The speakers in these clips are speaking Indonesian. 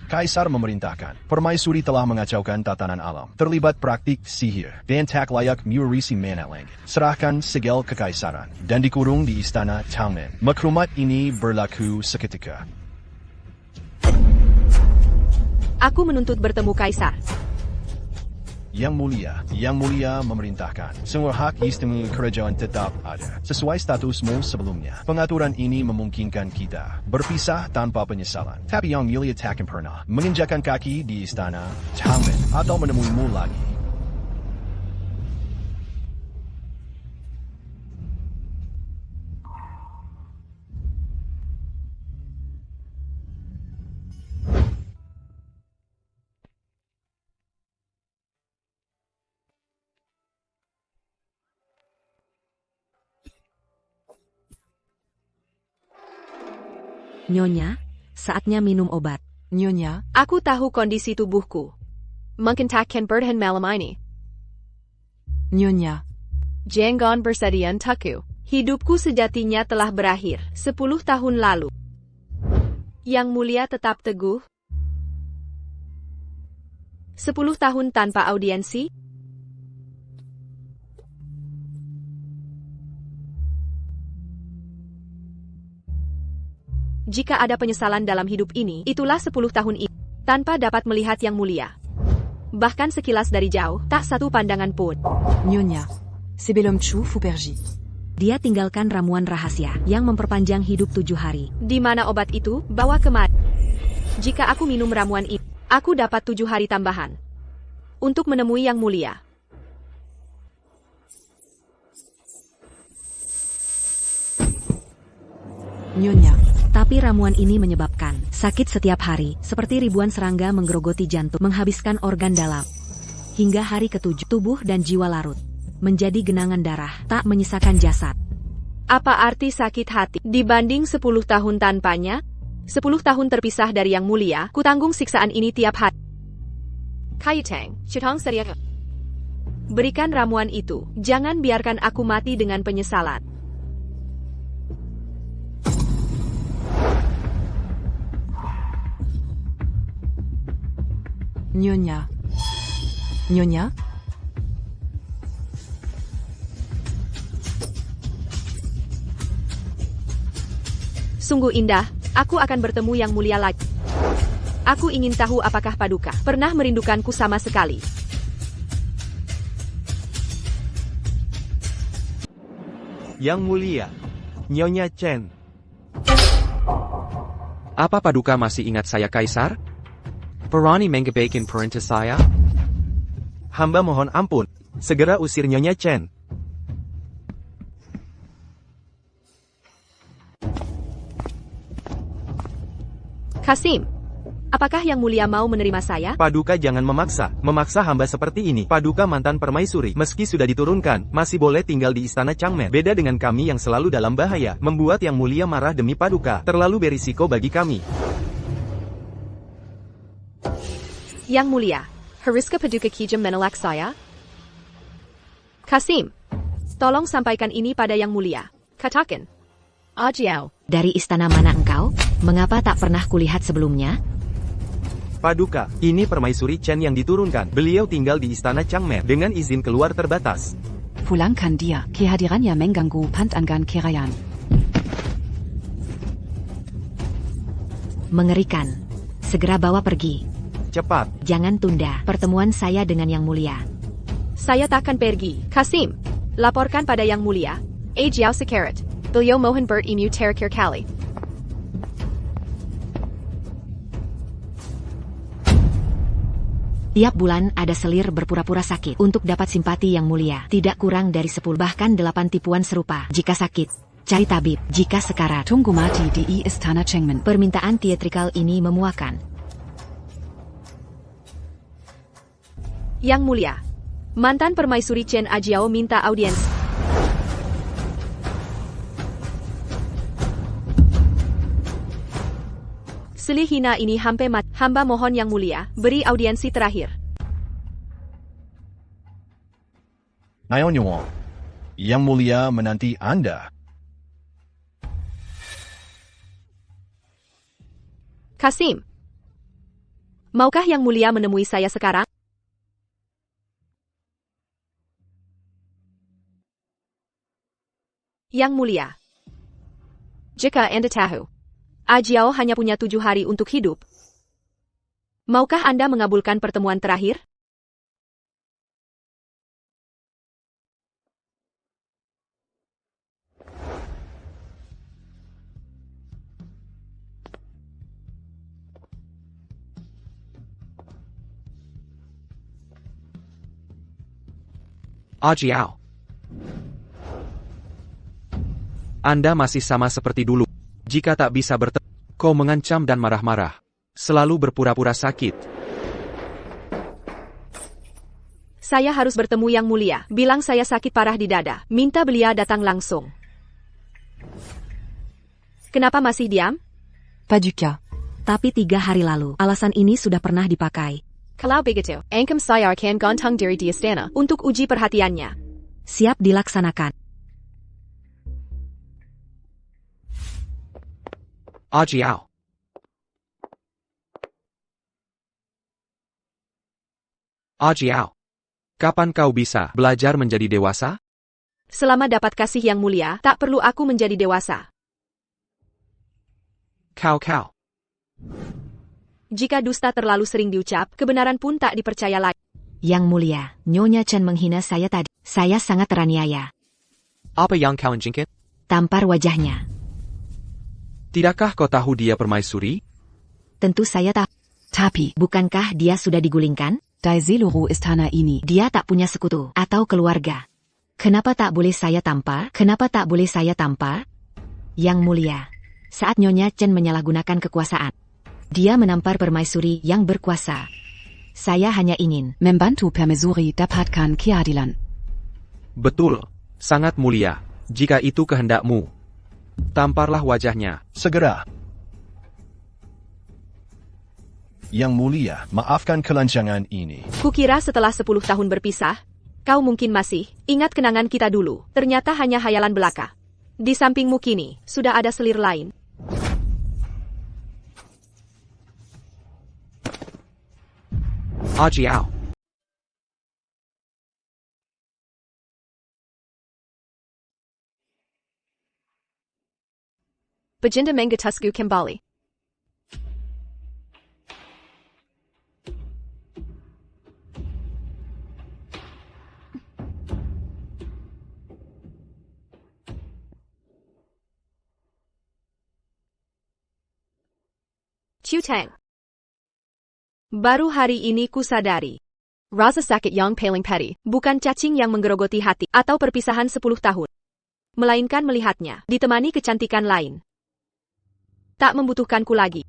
Kaisar memerintahkan, permaisuri telah mengacaukan tatanan alam, terlibat praktik sihir, dan tak layak mewarisi manat langit. Serahkan segel kekaisaran, dan dikurung di istana Changmen. Maklumat ini berlaku seketika. Aku menuntut bertemu Kaisar. Yang Mulia memerintahkan, semua hak istimewa kerajaan tetap ada, sesuai statusmu sebelumnya. Pengaturan ini memungkinkan kita berpisah tanpa penyesalan. Tapi Yang Mulia takkan pernah menginjakkan kaki di istana Changmen atau menemuimu lagi. Nyonya, saatnya minum obat. Nyonya, Aku tahu kondisi tubuhku. Mungkin takkan bertahan malam ini. Nyonya, Jangan bersedih untukku. Hidupku sejatinya telah berakhir 10 tahun lalu. Yang Mulia tetap teguh. 10 tahun tanpa audiensi? Jika ada penyesalan dalam hidup ini, itulah 10 tahun ini. Tanpa dapat melihat Yang Mulia. Bahkan sekilas dari jauh, tak satu pandangan pun. Nyonya, c'est Belhomme Chu Fuperji. Dia tinggalkan ramuan rahasia yang memperpanjang hidup 7 hari. Di mana obat itu? Bawa kemari. Jika aku minum ramuan itu, aku dapat 7 hari tambahan. Untuk menemui Yang Mulia. Nyonya, Tapi ramuan ini menyebabkan sakit setiap hari, seperti ribuan serangga menggerogoti jantung, menghabiskan organ dalam. Hingga hari ke-7, tubuh dan jiwa larut. Menjadi genangan darah, tak menyisakan jasad. Apa arti sakit hati? Dibanding 10 tahun tanpanya, 10 tahun terpisah dari Yang Mulia, ku tanggung siksaan ini tiap hari. Kaitang, Chitong Seria. Berikan ramuan itu, jangan biarkan aku mati dengan penyesalan. Nyonya. Nyonya? Sungguh indah, aku akan bertemu Yang Mulia lagi. Aku ingin tahu apakah Paduka pernah merindukanku sama sekali. Yang Mulia, Nyonya Chen. Apa Paduka masih ingat saya Kaisar? Berani mengabaikan perintah saya? Hamba mohon ampun, segera usir Nyonya Chen. Kasim, apakah Yang Mulia mau menerima saya? Paduka jangan memaksa hamba seperti ini. Paduka mantan permaisuri, meski sudah diturunkan, masih boleh tinggal di istana Changmen. Beda dengan kami yang selalu dalam bahaya, membuat Yang Mulia marah demi Paduka, terlalu berisiko bagi kami. Yang Mulia, haruskah Paduka Kijam menolak saya? Kasim, tolong sampaikan ini pada Yang Mulia. Katakan. Ajiao. Dari istana mana engkau? Mengapa tak pernah kulihat sebelumnya? Paduka, ini permaisuri Chen yang diturunkan. Beliau tinggal di istana Changmen dengan izin keluar terbatas. Pulangkan dia, kehadirannya mengganggu pantangan kerajaan. Mengerikan. Segera bawa pergi. Cepat. Jangan tunda pertemuan saya dengan Yang Mulia. Saya takkan pergi. Kasim, laporkan pada Yang Mulia. Ajiao Sekarat. Beliau mohon bertemu terakhir kali. Tiap bulan ada selir berpura-pura sakit untuk dapat simpati Yang Mulia. Tidak kurang dari 10 bahkan 8 tipuan serupa. Jika sakit, cari tabib. Jika sekarat, Tunggu mati di istana Changmen. permintaan teatrikal ini memuakan. Yang Mulia, mantan permaisuri Chen Ajiao minta audiens. Selih hina ini hampe mat. Hamba mohon Yang Mulia, beri audiensi terakhir. Ngayon Wong, Yang Mulia menanti Anda. Kasim, Maukah Yang Mulia menemui saya sekarang? Yang Mulia. Jika Anda tahu, Ajiao hanya punya 7 hari untuk hidup. Maukah Anda mengabulkan pertemuan terakhir? Ajiao. Anda masih sama seperti dulu. Jika tak bisa bertemu, kau mengancam dan marah-marah. Selalu berpura-pura sakit. Saya harus bertemu Yang Mulia. Bilang saya sakit parah di dada. Minta beliau datang langsung. Kenapa masih diam? Paduka. Tapi 3 hari lalu, alasan ini sudah pernah dipakai. Kalau begitu, Angkem saya akan gantung diri di istana untuk uji perhatiannya. Siap dilaksanakan. Ajiao. Ajiao. Kapan kau bisa belajar menjadi dewasa? Selama dapat kasih Yang Mulia, tak perlu aku menjadi dewasa. Kau. Jika dusta terlalu sering diucap, kebenaran pun tak dipercaya lagi. Yang Mulia, Nyonya Chen menghina saya tadi. Saya sangat teraniaya. Apa yang kau jingkit? Tampar wajahnya. Tidakkah kau tahu dia permaisuri? Tentu saya tahu. Tapi, Bukankah dia sudah digulingkan? Dai seluruh istana ini. Dia tak punya sekutu atau keluarga. Kenapa tak boleh saya tampar? Kenapa tak boleh saya tampar? Yang Mulia, saat Nyonya Chen menyalahgunakan kekuasaan, dia menampar permaisuri yang berkuasa. Saya hanya ingin Membantu permaisuri dapatkan keadilan. Betul. Sangat mulia. Jika itu kehendakmu, tamparlah wajahnya. Segera. Yang Mulia, maafkan kelancangan ini. Kukira setelah 10 tahun berpisah, kau mungkin masih ingat kenangan kita dulu. Ternyata hanya hayalan belaka. Di sampingmu kini, sudah ada selir lain. Ajiao. Baginda Mengatusku kembali. Cutang. Baru hari ini kusadari. Rasa sakit yang paling petty, bukan cacing yang menggerogoti hati, atau perpisahan 10 tahun. Melainkan melihatnya, ditemani kecantikan lain. Tak membutuhkanku lagi.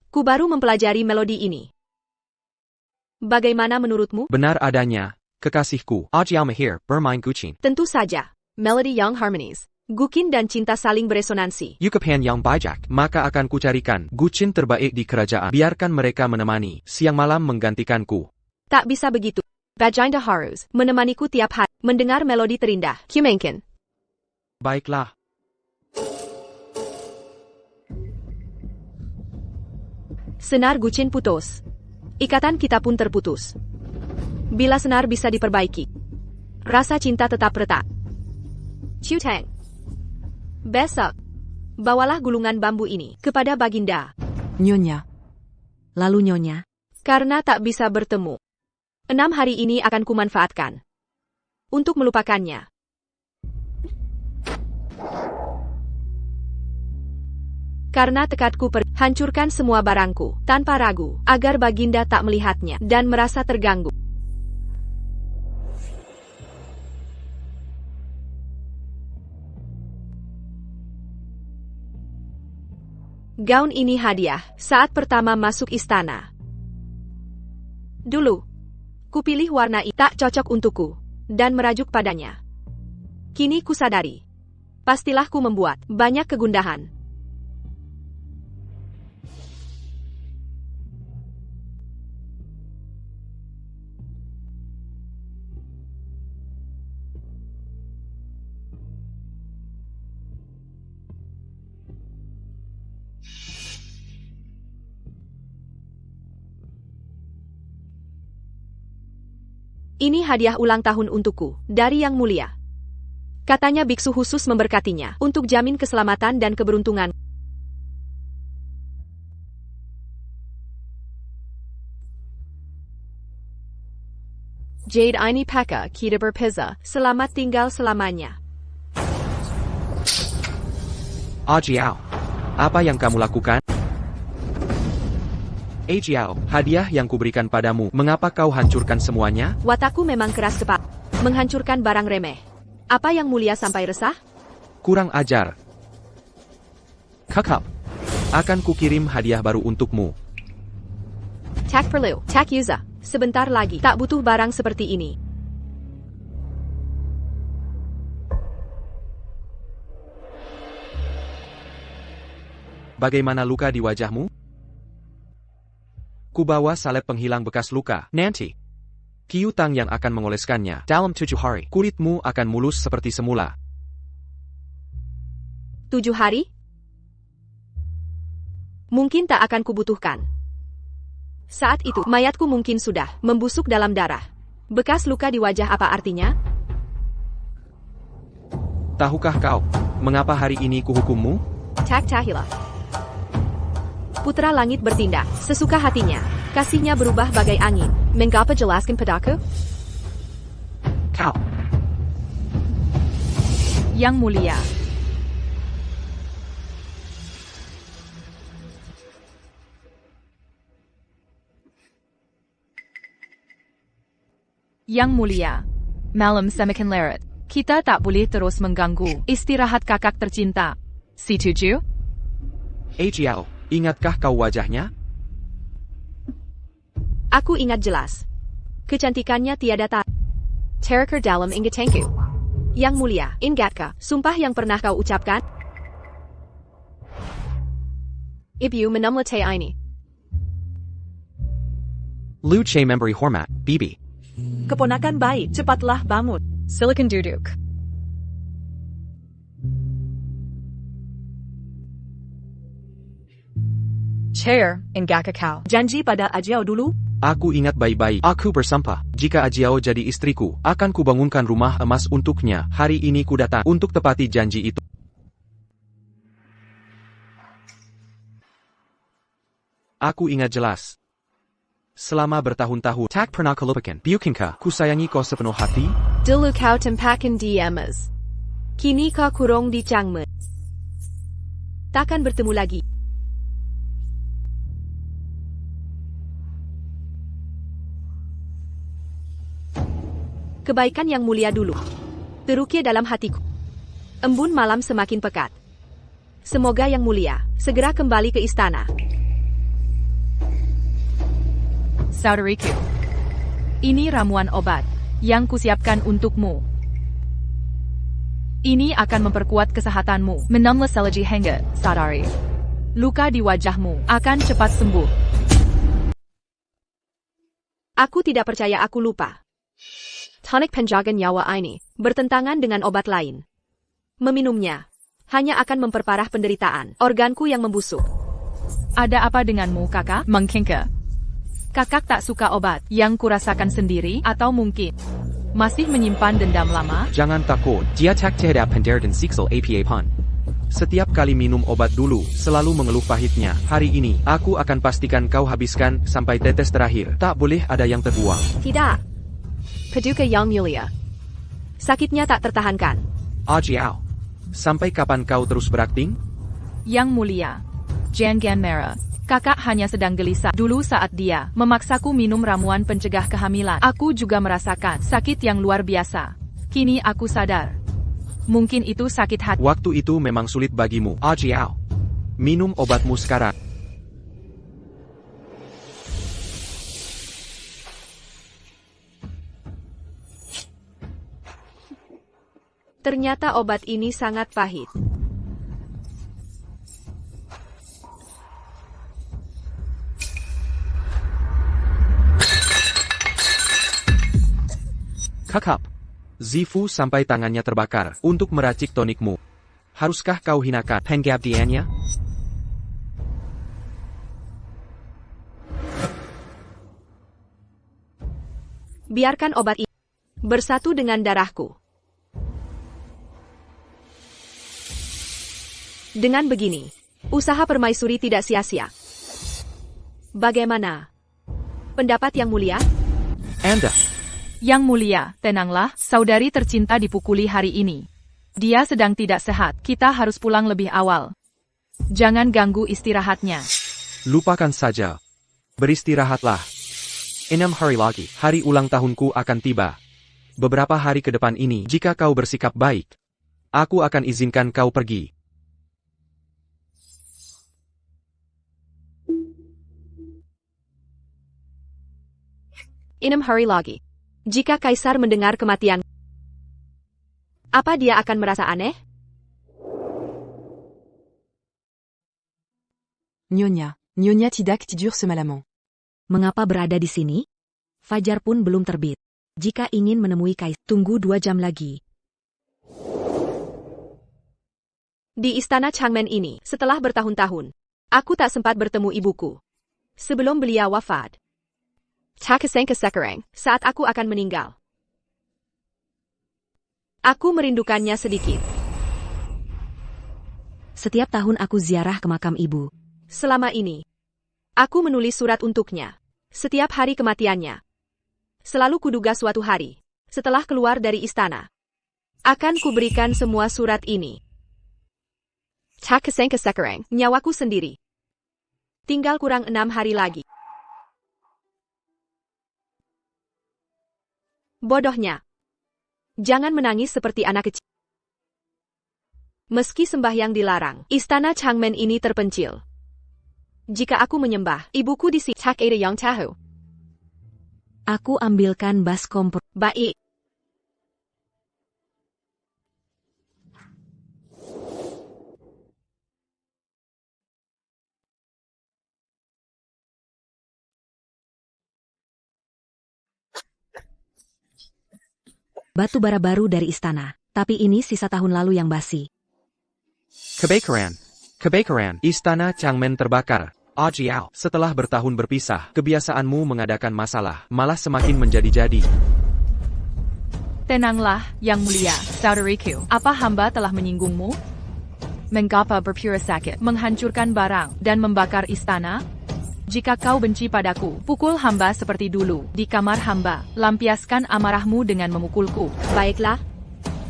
Ku baru mempelajari melodi ini. Bagaimana menurutmu? Benar adanya, kekasihku. Ajiao mahir bermain gucin. Tentu saja. Melody yang harmonis. Gukin dan cinta saling beresonansi. Yukapan yang bijak, maka akan kucarikan gucin terbaik di kerajaan. Biarkan mereka menemani, siang malam menggantikanku. Tak bisa begitu. Baginda harus menemaniku tiap hari, mendengar melodi terindah. Kumainkan. Baiklah. Senar Gucin putus. Ikatan kita pun terputus. Bila senar bisa diperbaiki, rasa cinta tetap retak. Cutang. Besok, bawalah gulungan bambu ini kepada Baginda. Nyonya. Lalu Nyonya, Karena tak bisa bertemu. 6 hari ini akan kumanfaatkan untuk melupakannya. Karena tekadku hancurkan semua barangku, tanpa ragu, agar Baginda tak melihatnya, dan merasa terganggu. Gaun ini hadiah, saat pertama masuk istana. Dulu, kupilih warna ini tak cocok untukku, dan merajuk padanya. Kini kusadari, pastilah ku membuat banyak kegundahan. Ini hadiah ulang tahun untukku, dari Yang Mulia. Katanya biksu khusus memberkatinya, untuk jamin keselamatan dan keberuntungan. Jade ini pakai kita berpeza, selamat tinggal selamanya. Ajiao, apa yang kamu lakukan? Ajiao, hadiah yang kuberikan padamu, mengapa kau hancurkan semuanya? Watakku memang keras kepala, menghancurkan barang remeh. Apa Yang Mulia sampai resah? Kurang ajar. Kakak, akan kukirim hadiah baru untukmu. Tak perlu, tak usah. Sebentar lagi, tak butuh barang seperti ini. Bagaimana luka di wajahmu? Kubawa salep penghilang bekas luka. Nanti, Kyutang yang akan mengoleskannya. Dalam 7 hari, kulitmu akan mulus seperti semula. 7 hari? Mungkin tak akan kubutuhkan. Saat itu, mayatku mungkin sudah membusuk dalam darah. Bekas luka di wajah apa artinya? Tahukah kau, mengapa hari ini kuhukummu? Tak tahilah. Putra langit bertindak, sesuka hatinya. Kasihnya berubah bagai angin. Mengapa jelaskan padaku? Kau. Yang Mulia. Yang Mulia, malam semakin larut. Kita tak boleh terus mengganggu istirahat kakak tercinta. Setuju? Ajiao, ingatkah kau wajahnya? Aku ingat jelas. Kecantikannya tiada terakhir dalam ingatanku. Yang Mulia, ingatkah sumpah yang pernah kau ucapkan? Ibu menamlatai ini. Lu Che Memberi Hormat, Bibi. Keponakan baik, cepatlah bangun. Silakan duduk. Chair, enggak kau. Janji pada Ajiao dulu. Aku ingat baik-baik. Aku bersumpah, jika Ajiao jadi istriku, akan kubangunkan rumah emas untuknya. Hari ini ku datang untuk tepati janji itu. Aku ingat jelas. Selama bertahun-tahun, tak pernah kau lupakan. Bukankah ku sayangi kau sepenuh hati? Dulu kau tempakan di emas. Kini kau kurung di Changmen. Takkan bertemu lagi. Kebaikan Yang Mulia dulu. Terukir dalam hatiku. Embun malam semakin pekat. Semoga Yang Mulia segera kembali ke istana. Saudariku, ini ramuan obat yang kusiapkan untukmu. Ini akan memperkuat kesehatanmu, menambah selagi hingga sadari. Luka di wajahmu akan cepat sembuh. Aku tidak percaya aku lupa. Tonik penjaga nyawa ini bertentangan dengan obat lain. Meminumnya hanya akan memperparah penderitaan organku yang membusuk. Ada apa denganmu, kakak? Mungkinkah kakak tak suka obat yang kurasakan sendiri, atau mungkin masih menyimpan dendam lama? Jangan takut, dia tak terhadap pendar dan siksel apa pun. Setiap kali minum obat dulu, selalu mengeluh pahitnya. Hari ini, aku akan pastikan kau habiskan sampai tetes terakhir. Tak boleh ada yang terbuang. Tidak. Paduka Yang Mulia. Sakitnya tak tertahankan. Ajiao, sampai kapan kau terus berakting? Yang Mulia, jangan marah. Kakak hanya sedang gelisah. Dulu saat dia memaksaku minum ramuan pencegah kehamilan, aku juga merasakan sakit yang luar biasa. Kini aku sadar. Mungkin itu sakit hati. Waktu itu memang sulit bagimu, Ajiao. Minum obatmu sekarang. Ternyata obat ini sangat pahit. Kakak, Zifu sampai tangannya terbakar untuk meracik tonikmu. Haruskah kau hinakan pengabdiannya? Biarkan obat ini. bersatu dengan darahku. Dengan begini, usaha permaisuri tidak sia-sia. Bagaimana pendapat Yang Mulia? Anda. Yang Mulia, tenanglah, saudari tercinta dipukuli hari ini. Dia sedang tidak sehat, kita harus pulang lebih awal. Jangan ganggu istirahatnya. Lupakan saja. Beristirahatlah. 6 hari lagi, hari ulang tahunku akan tiba. Beberapa hari ke depan ini, jika kau bersikap baik, aku akan izinkan kau pergi. Enam hari lagi. Jika Kaisar mendengar kematian, apa dia akan merasa aneh? Nyonya tidak tidur semalam. Mengapa berada di sini? Fajar pun belum terbit. Jika ingin menemui Kaisar, tunggu 2 jam lagi. Di istana Changmen ini, setelah bertahun-tahun, aku tak sempat bertemu ibuku. Sebelum beliau wafat. Takasengka sekarang, saat aku akan meninggal. Aku merindukannya sedikit. Setiap tahun aku ziarah ke makam ibu. Selama ini, aku menulis surat untuknya. Setiap hari kematiannya. Selalu kuduga suatu hari, setelah keluar dari istana, akan kuberikan semua surat ini. Takasengka sekarang, nyawaku sendiri. Tinggal kurang 6 hari lagi. Bodohnya. Jangan menangis seperti anak kecil. Meski sembahyang dilarang, istana Changmen ini terpencil. Jika aku menyembah, ibuku di sini tak ada yang tahu. Aku ambilkan baskom. Baik. Batu bara baru dari istana, tapi ini sisa tahun lalu yang basi. Kebakaran. Istana Changmen terbakar. Ajiao, setelah bertahun berpisah, kebiasaanmu mengadakan masalah, malah semakin menjadi-jadi. Tenanglah, Yang Mulia, saudariku. Apa hamba telah menyinggungmu? Mengapa berpura sakit, menghancurkan barang, dan membakar istana? Jika kau benci padaku, pukul hamba seperti dulu, di kamar hamba, lampiaskan amarahmu dengan memukulku. Baiklah.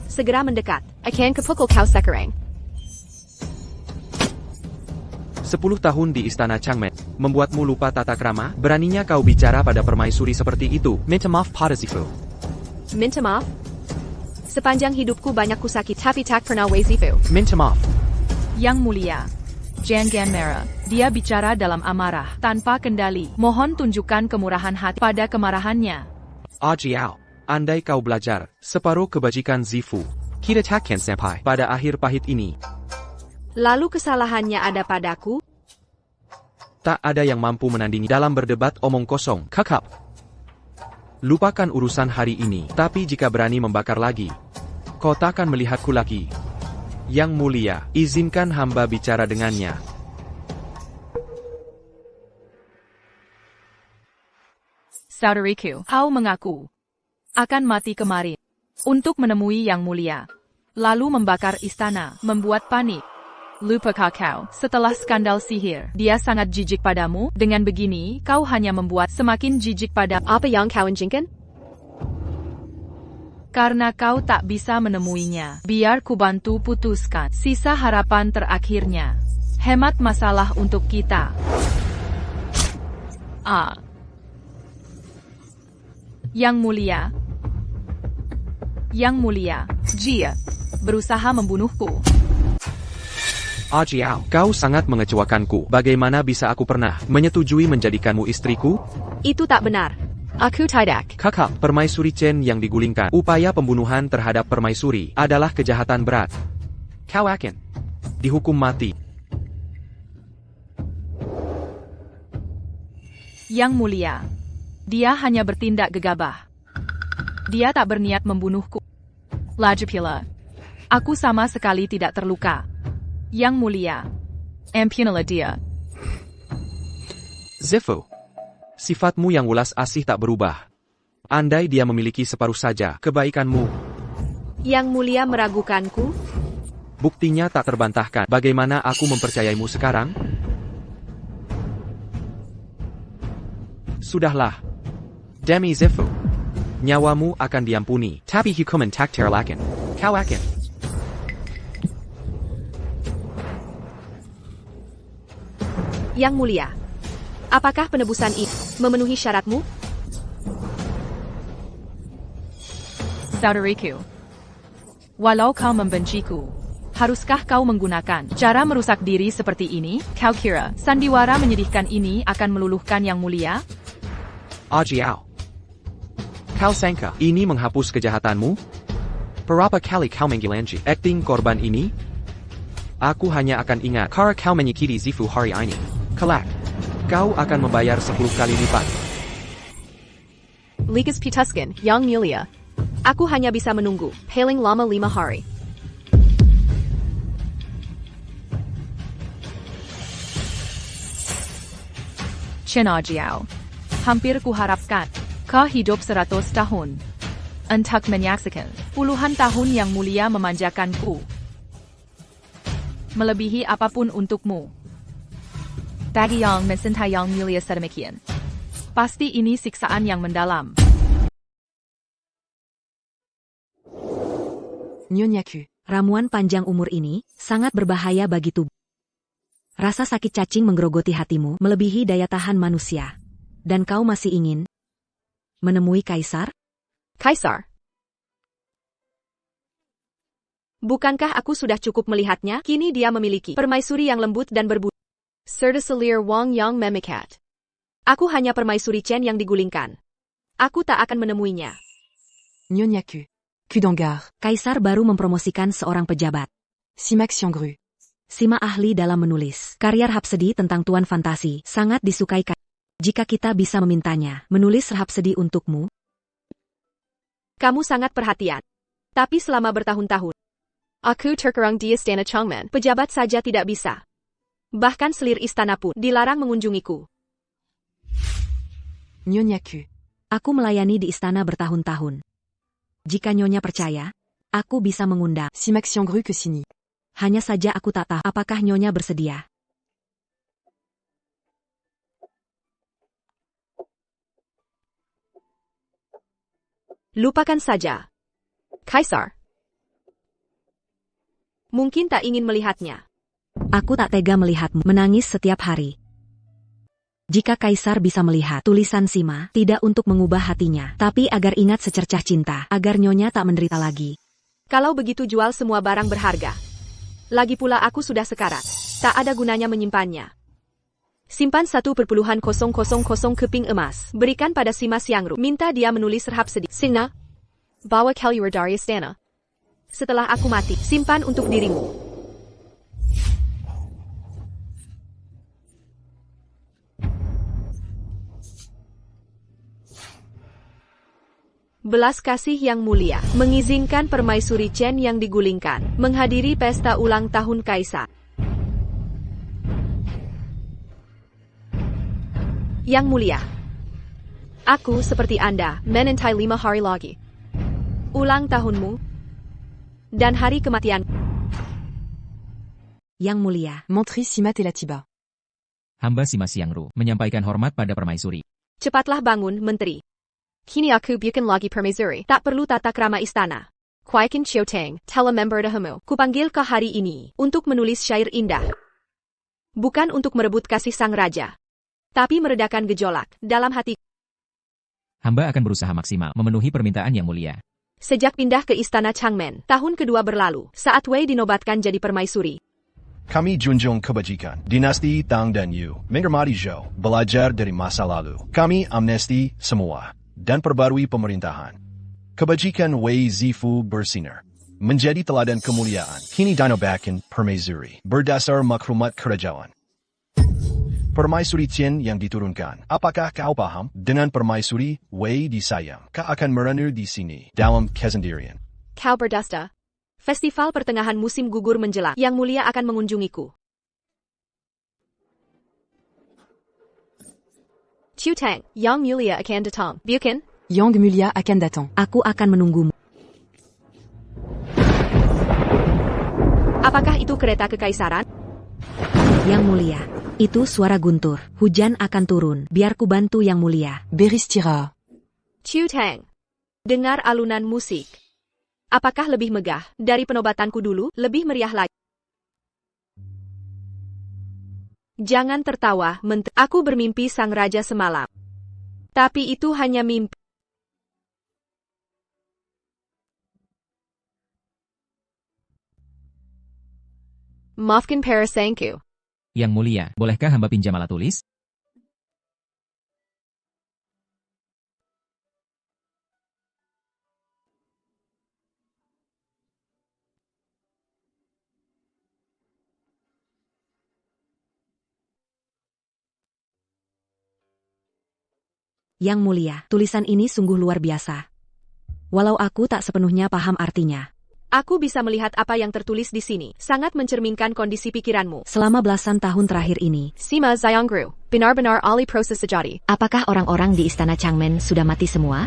Segera mendekat. Akan kupukul kau sekarang. 10 tahun di istana Changmen, membuatmu lupa tata krama? Beraninya kau bicara pada permaisuri seperti itu? Minta maaf pada Zifu. Minta maaf. Sepanjang hidupku banyak kusakit, tapi tak pernah wazifu. Minta maaf. Yang Mulia, Jangan marah. Dia bicara dalam amarah, tanpa kendali. Mohon tunjukkan kemurahan hati pada kemarahannya. Ajiao, andai kau belajar separuh kebajikan Zifu, kita takkan sampai pada akhir pahit ini. Lalu kesalahannya ada padaku? Tak ada yang mampu menandingi dalam berdebat omong kosong. Kakap. Lupakan urusan hari ini, tapi jika berani membakar lagi, kau takkan melihatku lagi. Yang Mulia, izinkan hamba bicara dengannya. Saudariku, kau mengaku akan mati kemarin untuk menemui Yang Mulia, lalu membakar istana, membuat panik. Lupakah kau, setelah skandal sihir, dia sangat jijik padamu? Dengan begini, kau hanya membuat semakin jijik pada Apa yang kau inginkan? karena kau tak bisa menemuinya. Biar ku bantu putuskan sisa harapan terakhirnya. Hemat masalah untuk kita. Yang Mulia. Yang Mulia, Jia berusaha membunuhku. Ajiao, kau sangat mengecewakanku. Bagaimana bisa aku pernah menyetujui menjadikanmu istriku? Itu tak benar. Aku tidak. Kakak, permaisuri Chen yang digulingkan. Upaya pembunuhan terhadap permaisuri adalah kejahatan berat. Kau akan dihukum mati. Yang Mulia, dia hanya bertindak gegabah. Dia tak berniat membunuhku. Lagipula, aku sama sekali tidak terluka. Yang Mulia, ampunilah dia. Zifu, sifatmu yang ulas asih tak berubah. Andai dia memiliki separuh saja kebaikanmu, Yang Mulia meragukanku? buktinya tak terbantahkan. Bagaimana aku mempercayaimu sekarang? Sudahlah. Demi Zifu. Nyawamu akan diampuni. Tapi hukuman tak terelakkan. Kau akan. Yang Mulia, apakah penebusan ini memenuhi syaratmu? Saudariku, walau kau membenciku, haruskah kau menggunakan cara merusak diri seperti ini? Kau kira sandiwara menyedihkan ini akan meluluhkan Yang Mulia? Ajiao. Kau sangka ini menghapus kejahatanmu? Berapa kali kau menggilanji akting korban ini? Aku hanya akan ingat cara kau menyakiti Zifu hari ini. Kelak, kau akan membayar 10 kali lipat. Likas Pituskin, Yang Mulia. Aku hanya bisa menunggu, paling lama 5 hari. Chen Ajiao, hampir kuharapkan kau hidup 100 tahun. Untuk menyaksikan puluhan tahun Yang Mulia memanjakanku. Melebihi apapun untukmu. Bagi yang mencintai Yang Mulia sedemikian, pasti ini siksaan yang mendalam. Nyonyaku, ramuan panjang umur ini sangat berbahaya bagi tubuh. Rasa sakit cacing menggerogoti hatimu melebihi daya tahan manusia. Dan kau masih ingin menemui Kaisar? Kaisar? Bukankah aku sudah cukup melihatnya? Kini dia memiliki permaisuri yang lembut dan berbudi. Serdeselir Wang Yang Memikat. Aku hanya permaisuri Chen yang digulingkan. Aku tak akan menemuinya. Nyonyaku. Kudangar. Kaisar baru mempromosikan seorang pejabat. Simak Xiangru. Sima ahli dalam menulis. Karya Rhapsody tentang Tuan Fantasi sangat disukai. Jika kita bisa memintanya menulis Rhapsody untukmu. Kamu sangat perhatian. Tapi selama bertahun-tahun, aku terkerang di istana Changmen. Pejabat saja tidak bisa. Bahkan selir istana pun dilarang mengunjungiku. Nyonyaku. Aku melayani di istana bertahun-tahun. Jika Nyonya percaya, aku bisa mengundang. Simak Xiangru ke sini. Hanya saja aku tak tahu apakah Nyonya bersedia. Lupakan saja. Kaisar. Mungkin tak ingin melihatnya. Aku tak tega melihatmu menangis setiap hari. Jika Kaisar bisa melihat tulisan Sima, tidak untuk mengubah hatinya, tapi agar ingat secercah cinta, agar Nyonya tak menderita lagi. Kalau begitu jual semua barang berharga. Lagi pula aku sudah sekarat. Tak ada gunanya menyimpannya. Simpan 1,000 keping emas. Berikan pada Sima Xiangru. Minta dia menulis Rhapsody. Sina. Bawa keluar dari istana. Setelah aku mati, simpan untuk dirimu. Belas kasih Yang Mulia mengizinkan permaisuri Chen yang digulingkan menghadiri pesta ulang tahun Kaisar. Yang Mulia, aku seperti Anda menentai 5 hari lagi. Ulang tahunmu dan hari kematian. Yang Mulia, Menteri Sima Telatiba. Hamba Sima Xiangru menyampaikan hormat pada permaisuri. Cepatlah bangun, Menteri. Kini aku bukan lagi permaisuri. Tak perlu tata krama istana. Kuaikin Chioteng, telemember dahmu. Kupanggil kau hari ini untuk menulis syair indah. Bukan untuk merebut kasih sang raja, tapi meredakan gejolak dalam hati. Hamba akan berusaha maksimal memenuhi permintaan Yang Mulia. Sejak pindah ke istana Changmen, tahun kedua berlalu, saat Wei dinobatkan jadi permaisuri. Kami junjung kebajikan. Dinasti Tang dan Yu menghormati Zhou, belajar dari masa lalu. Kami amnesti semua dan perbarui pemerintahan. Kebajikan Wei Zifu bersinar menjadi teladan kemuliaan. Kini dinobatkan permaisuri berdasar maklumat kerajaan. Permaisuri Chen yang diturunkan. Apakah kau paham? Dengan permaisuri Wei disayang, kau akan merenur di sini dalam kesendirian. Kau berdusta. Festival pertengahan musim gugur menjelang. Yang Mulia akan mengunjungiku. Chiu Tang, Yang Mulia akan datang. Bukan? Yang Mulia akan datang. Aku akan menunggumu. Apakah itu kereta kekaisaran? Yang Mulia, itu suara guntur. Hujan akan turun. Biar ku bantu Yang Mulia. Beristirahat. Chiu Tang. Dengar alunan musik. Apakah lebih megah dari penobatanku dulu? Lebih meriah lagi. Jangan tertawa, menteri. Aku bermimpi sang raja semalam. Tapi itu hanya mimpi. Maafkan Parasangku. Yang Mulia, bolehkah hamba pinjam alat tulis? Yang Mulia, tulisan ini sungguh luar biasa. Walau aku tak sepenuhnya paham artinya. Aku bisa melihat apa yang tertulis di sini. Sangat mencerminkan kondisi pikiranmu. Selama belasan tahun terakhir ini, Sima Zayangru, benar-benar ahli proses sejati. apakah orang-orang di istana Changmen sudah mati semua?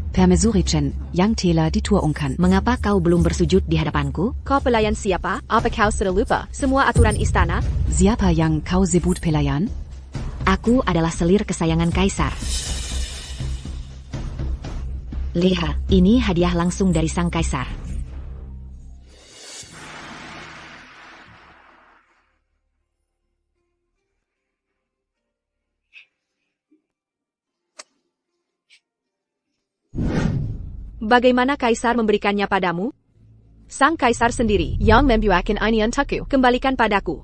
Permaisuri Chen, Yang Tela dituangkan. Mengapa kau belum bersujud di hadapanku? Kau pelayan siapa? Apa kau sudah lupa semua aturan istana? Siapa yang kau sebut pelayan? Aku adalah selir kesayangan kaisar. Lihat, ini hadiah langsung dari sang kaisar. Bagaimana kaisar memberikannya padamu? Sang kaisar sendiri, yang membuatkan ini untukku. Kembalikan padaku.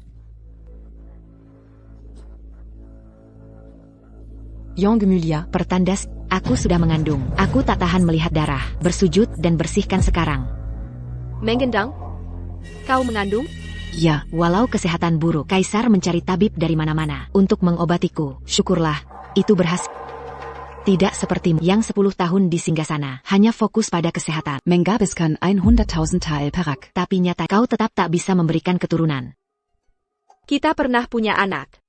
Yang Mulia, Pertanda, aku sudah mengandung. Aku tak tahan melihat darah. Bersujud dan bersihkan sekarang. Menggendang? Kau mengandung? ya. Walau kesehatan buruk, kaisar mencari tabib dari mana-mana untuk mengobatiku. Syukurlah, itu berhasil. Tidak seperti yang 10 tahun di singgasana, hanya fokus pada kesehatan. Menghabiskan 100.000 Tal perak. Tapi nyata kau tetap tak bisa memberikan keturunan. Kita pernah punya anak.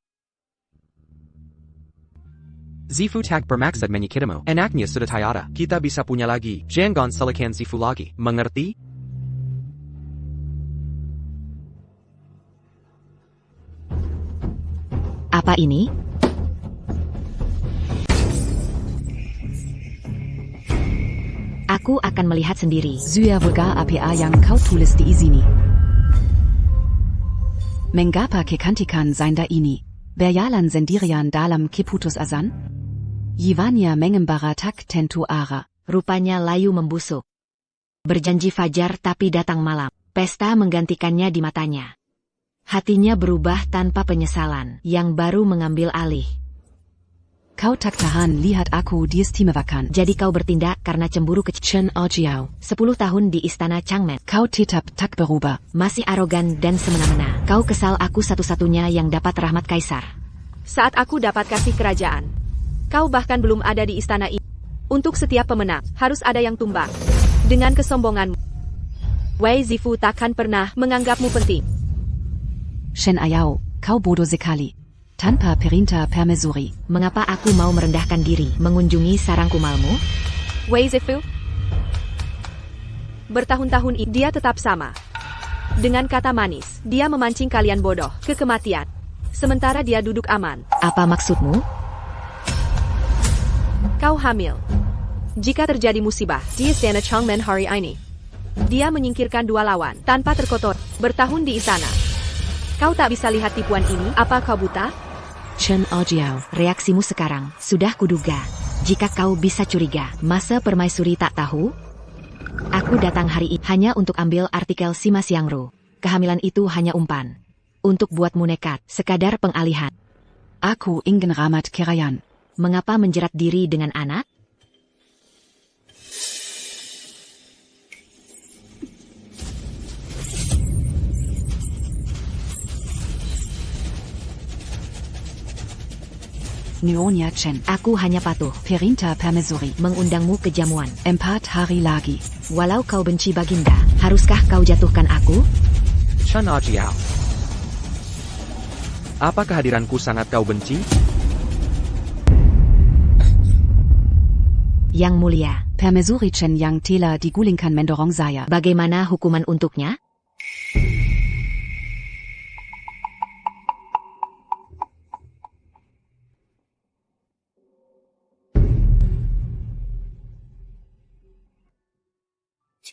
Zifu tak bermaksud menyakitimu. Anaknya sudah tiada. Kita bisa punya lagi. Jangan salahkan Zifu lagi. Mengerti? Apa ini? Aku akan melihat sendiri. Zuya vulgar APA yang kau tulis diizini. Mengapa kekantikan Zainda ini? Berjalan sendirian dalam keputus azan? Yivanya mengembara tak tentu arah. Rupanya layu membusuk. Berjanji fajar tapi datang malam. Pesta menggantikannya di matanya. Hatinya berubah tanpa penyesalan. Yang baru mengambil alih. Kau tak tahan lihat aku diistimewakan. Jadi kau bertindak karena cemburu ke Chen Aojiao. 10 tahun di istana Changmen. Kau tetap tak berubah. Masih arogan dan semena-mena. Kau kesal aku satu-satunya yang dapat rahmat kaisar. Saat aku dapat kasih kerajaan. Kau bahkan belum ada di istana ini. Untuk setiap pemenang, harus ada yang tumbang. Dengan kesombonganmu, Wei Zifu takkan pernah menganggapmu penting. Shen Ayao, kau bodoh sekali. Tanpa perintah permaisuri. Mengapa aku mau merendahkan diri mengunjungi sarang kumalmu? Wei Zifu? Bertahun-tahun ini dia tetap sama. Dengan kata manis, dia memancing kalian bodoh ke kematian. Sementara dia duduk aman. Apa maksudmu? Kau hamil. Jika terjadi musibah di istana Changmen hari ini, dia menyingkirkan 2 lawan tanpa terkotor. Bertahun di istana. Kau tak bisa lihat tipuan ini? Apa kau buta? Chen Aojiao, reaksimu sekarang sudah kuduga. Jika kau bisa curiga, masa permaisuri tak tahu? Aku datang hari ini hanya untuk ambil artikel Sima Xiangru. Kehamilan itu hanya umpan. Untuk buatmu nekat, sekadar pengalihan. Aku ingin ramat kerayan. Mengapa menjerat diri dengan anak? Nyonya Chen. Aku hanya patuh. Perintah permaisuri. Mengundangmu ke jamuan. 4 hari lagi. Walau kau benci Baginda, haruskah kau jatuhkan aku? Chen Aojiao. Apa kehadiranku sangat kau benci? Yang Mulia, Permaisuri Chen Yang Tela digulingkan mendorong saya. bagaimana hukuman untuknya?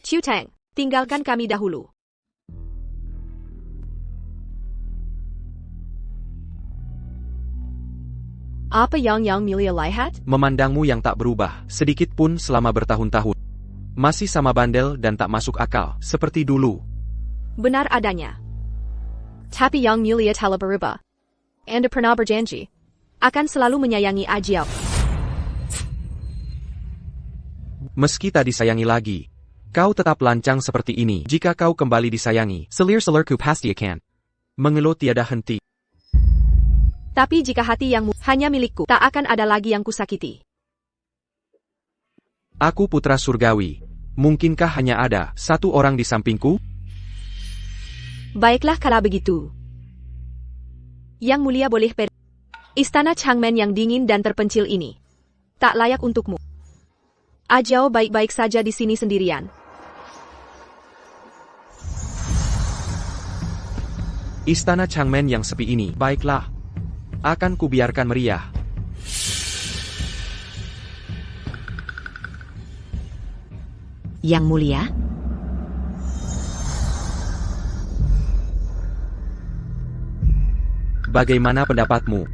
Chiu Tang, tinggalkan kami dahulu. Apa yang Mulia lihat? Memandangmu yang tak berubah, sedikit pun selama bertahun-tahun. Masih sama bandel dan tak masuk akal, seperti dulu. Benar adanya. Tapi Yang Mulia telah berubah. Anda pernah berjanji akan selalu menyayangi Ajiao. Meski tak disayangi lagi, kau tetap lancang seperti ini. Jika kau kembali disayangi, selir-selirku pasti akan mengeluh tiada henti. Tapi jika hati yang hanya milikku, tak akan ada lagi yang kusakiti. Aku putra surgawi. Mungkinkah hanya ada satu orang di sampingku? Baiklah kalau begitu. Yang Mulia boleh pergi. Istana Changmen yang dingin dan terpencil ini tak layak untukmu. Ajiao baik-baik saja di sini sendirian. Istana Changmen yang sepi ini, baiklah. Akan kubiarkan meriah. Yang Mulia, Bagaimana pendapatmu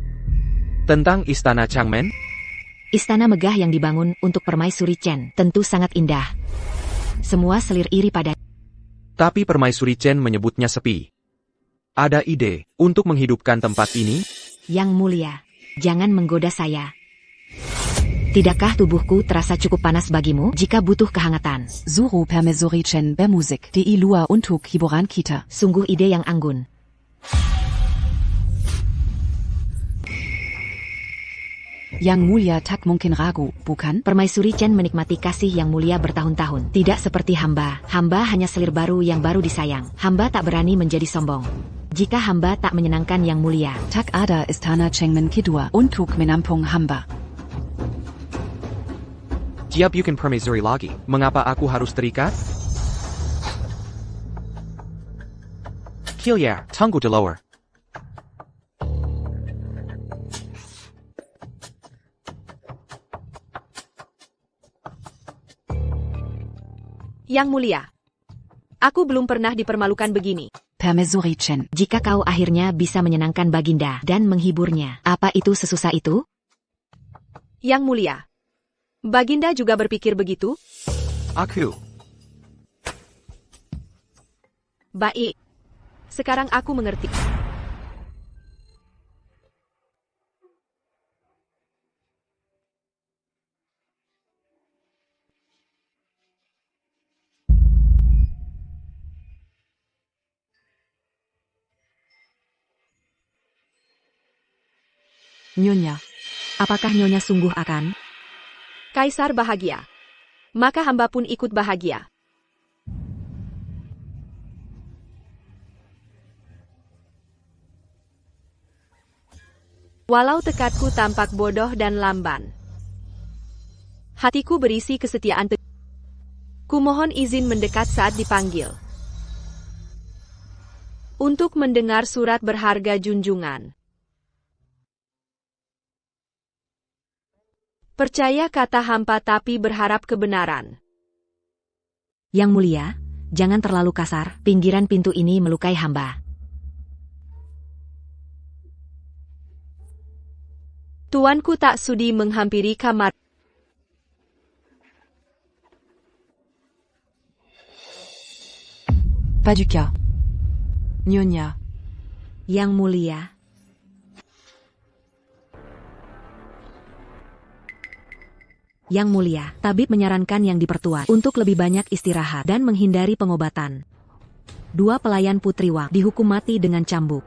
tentang Istana Changmen? istana megah yang dibangun untuk Permaisuri Chen tentu sangat indah. Semua selir iri pada. Tapi Permaisuri Chen menyebutnya sepi. Ada ide untuk menghidupkan tempat ini? Yang Mulia, jangan menggoda saya. Tidakkah tubuhku terasa cukup panas bagimu jika butuh kehangatan? Zuru Permaisuri Chen bermusik di luar untuk hiburan kita. Sungguh ide yang anggun. Yang Mulia tak mungkin ragu, bukan? Permaisuri Chen menikmati kasih Yang Mulia bertahun-tahun. Tidak seperti hamba. Hamba hanya selir baru yang baru disayang. Hamba tak berani menjadi sombong. Jika hamba tak menyenangkan Yang Mulia, Tak ada Istana Changmen kedua untuk menampung hamba. Siap bukan Permaisuri lagi. Mengapa aku harus terikat? Kilyar, tunggu di lower. Yang Mulia, aku belum pernah dipermalukan begini. Permaisuri Chen. jika kau akhirnya bisa menyenangkan Baginda dan menghiburnya, apa itu sesusah itu? Yang Mulia, Baginda juga berpikir begitu? Aku. Baik. Sekarang aku mengerti. Nyonya, apakah Nyonya sungguh akan? Kaisar bahagia. Maka hamba pun ikut bahagia. Walau tekadku tampak bodoh dan lamban, hatiku berisi kesetiaan. Kumohon izin mendekat saat dipanggil untuk mendengar surat berharga junjungan. Percaya kata hampa tapi berharap kebenaran. Yang Mulia, jangan terlalu kasar. Pinggiran pintu ini melukai hamba. Tuanku tak sudi menghampiri kamar. Paduka. Nyonya. Yang Mulia, Yang Mulia, tabib menyarankan Yang Dipertua untuk lebih banyak istirahat dan menghindari pengobatan. 2 pelayan Putri Wang dihukum mati dengan cambuk.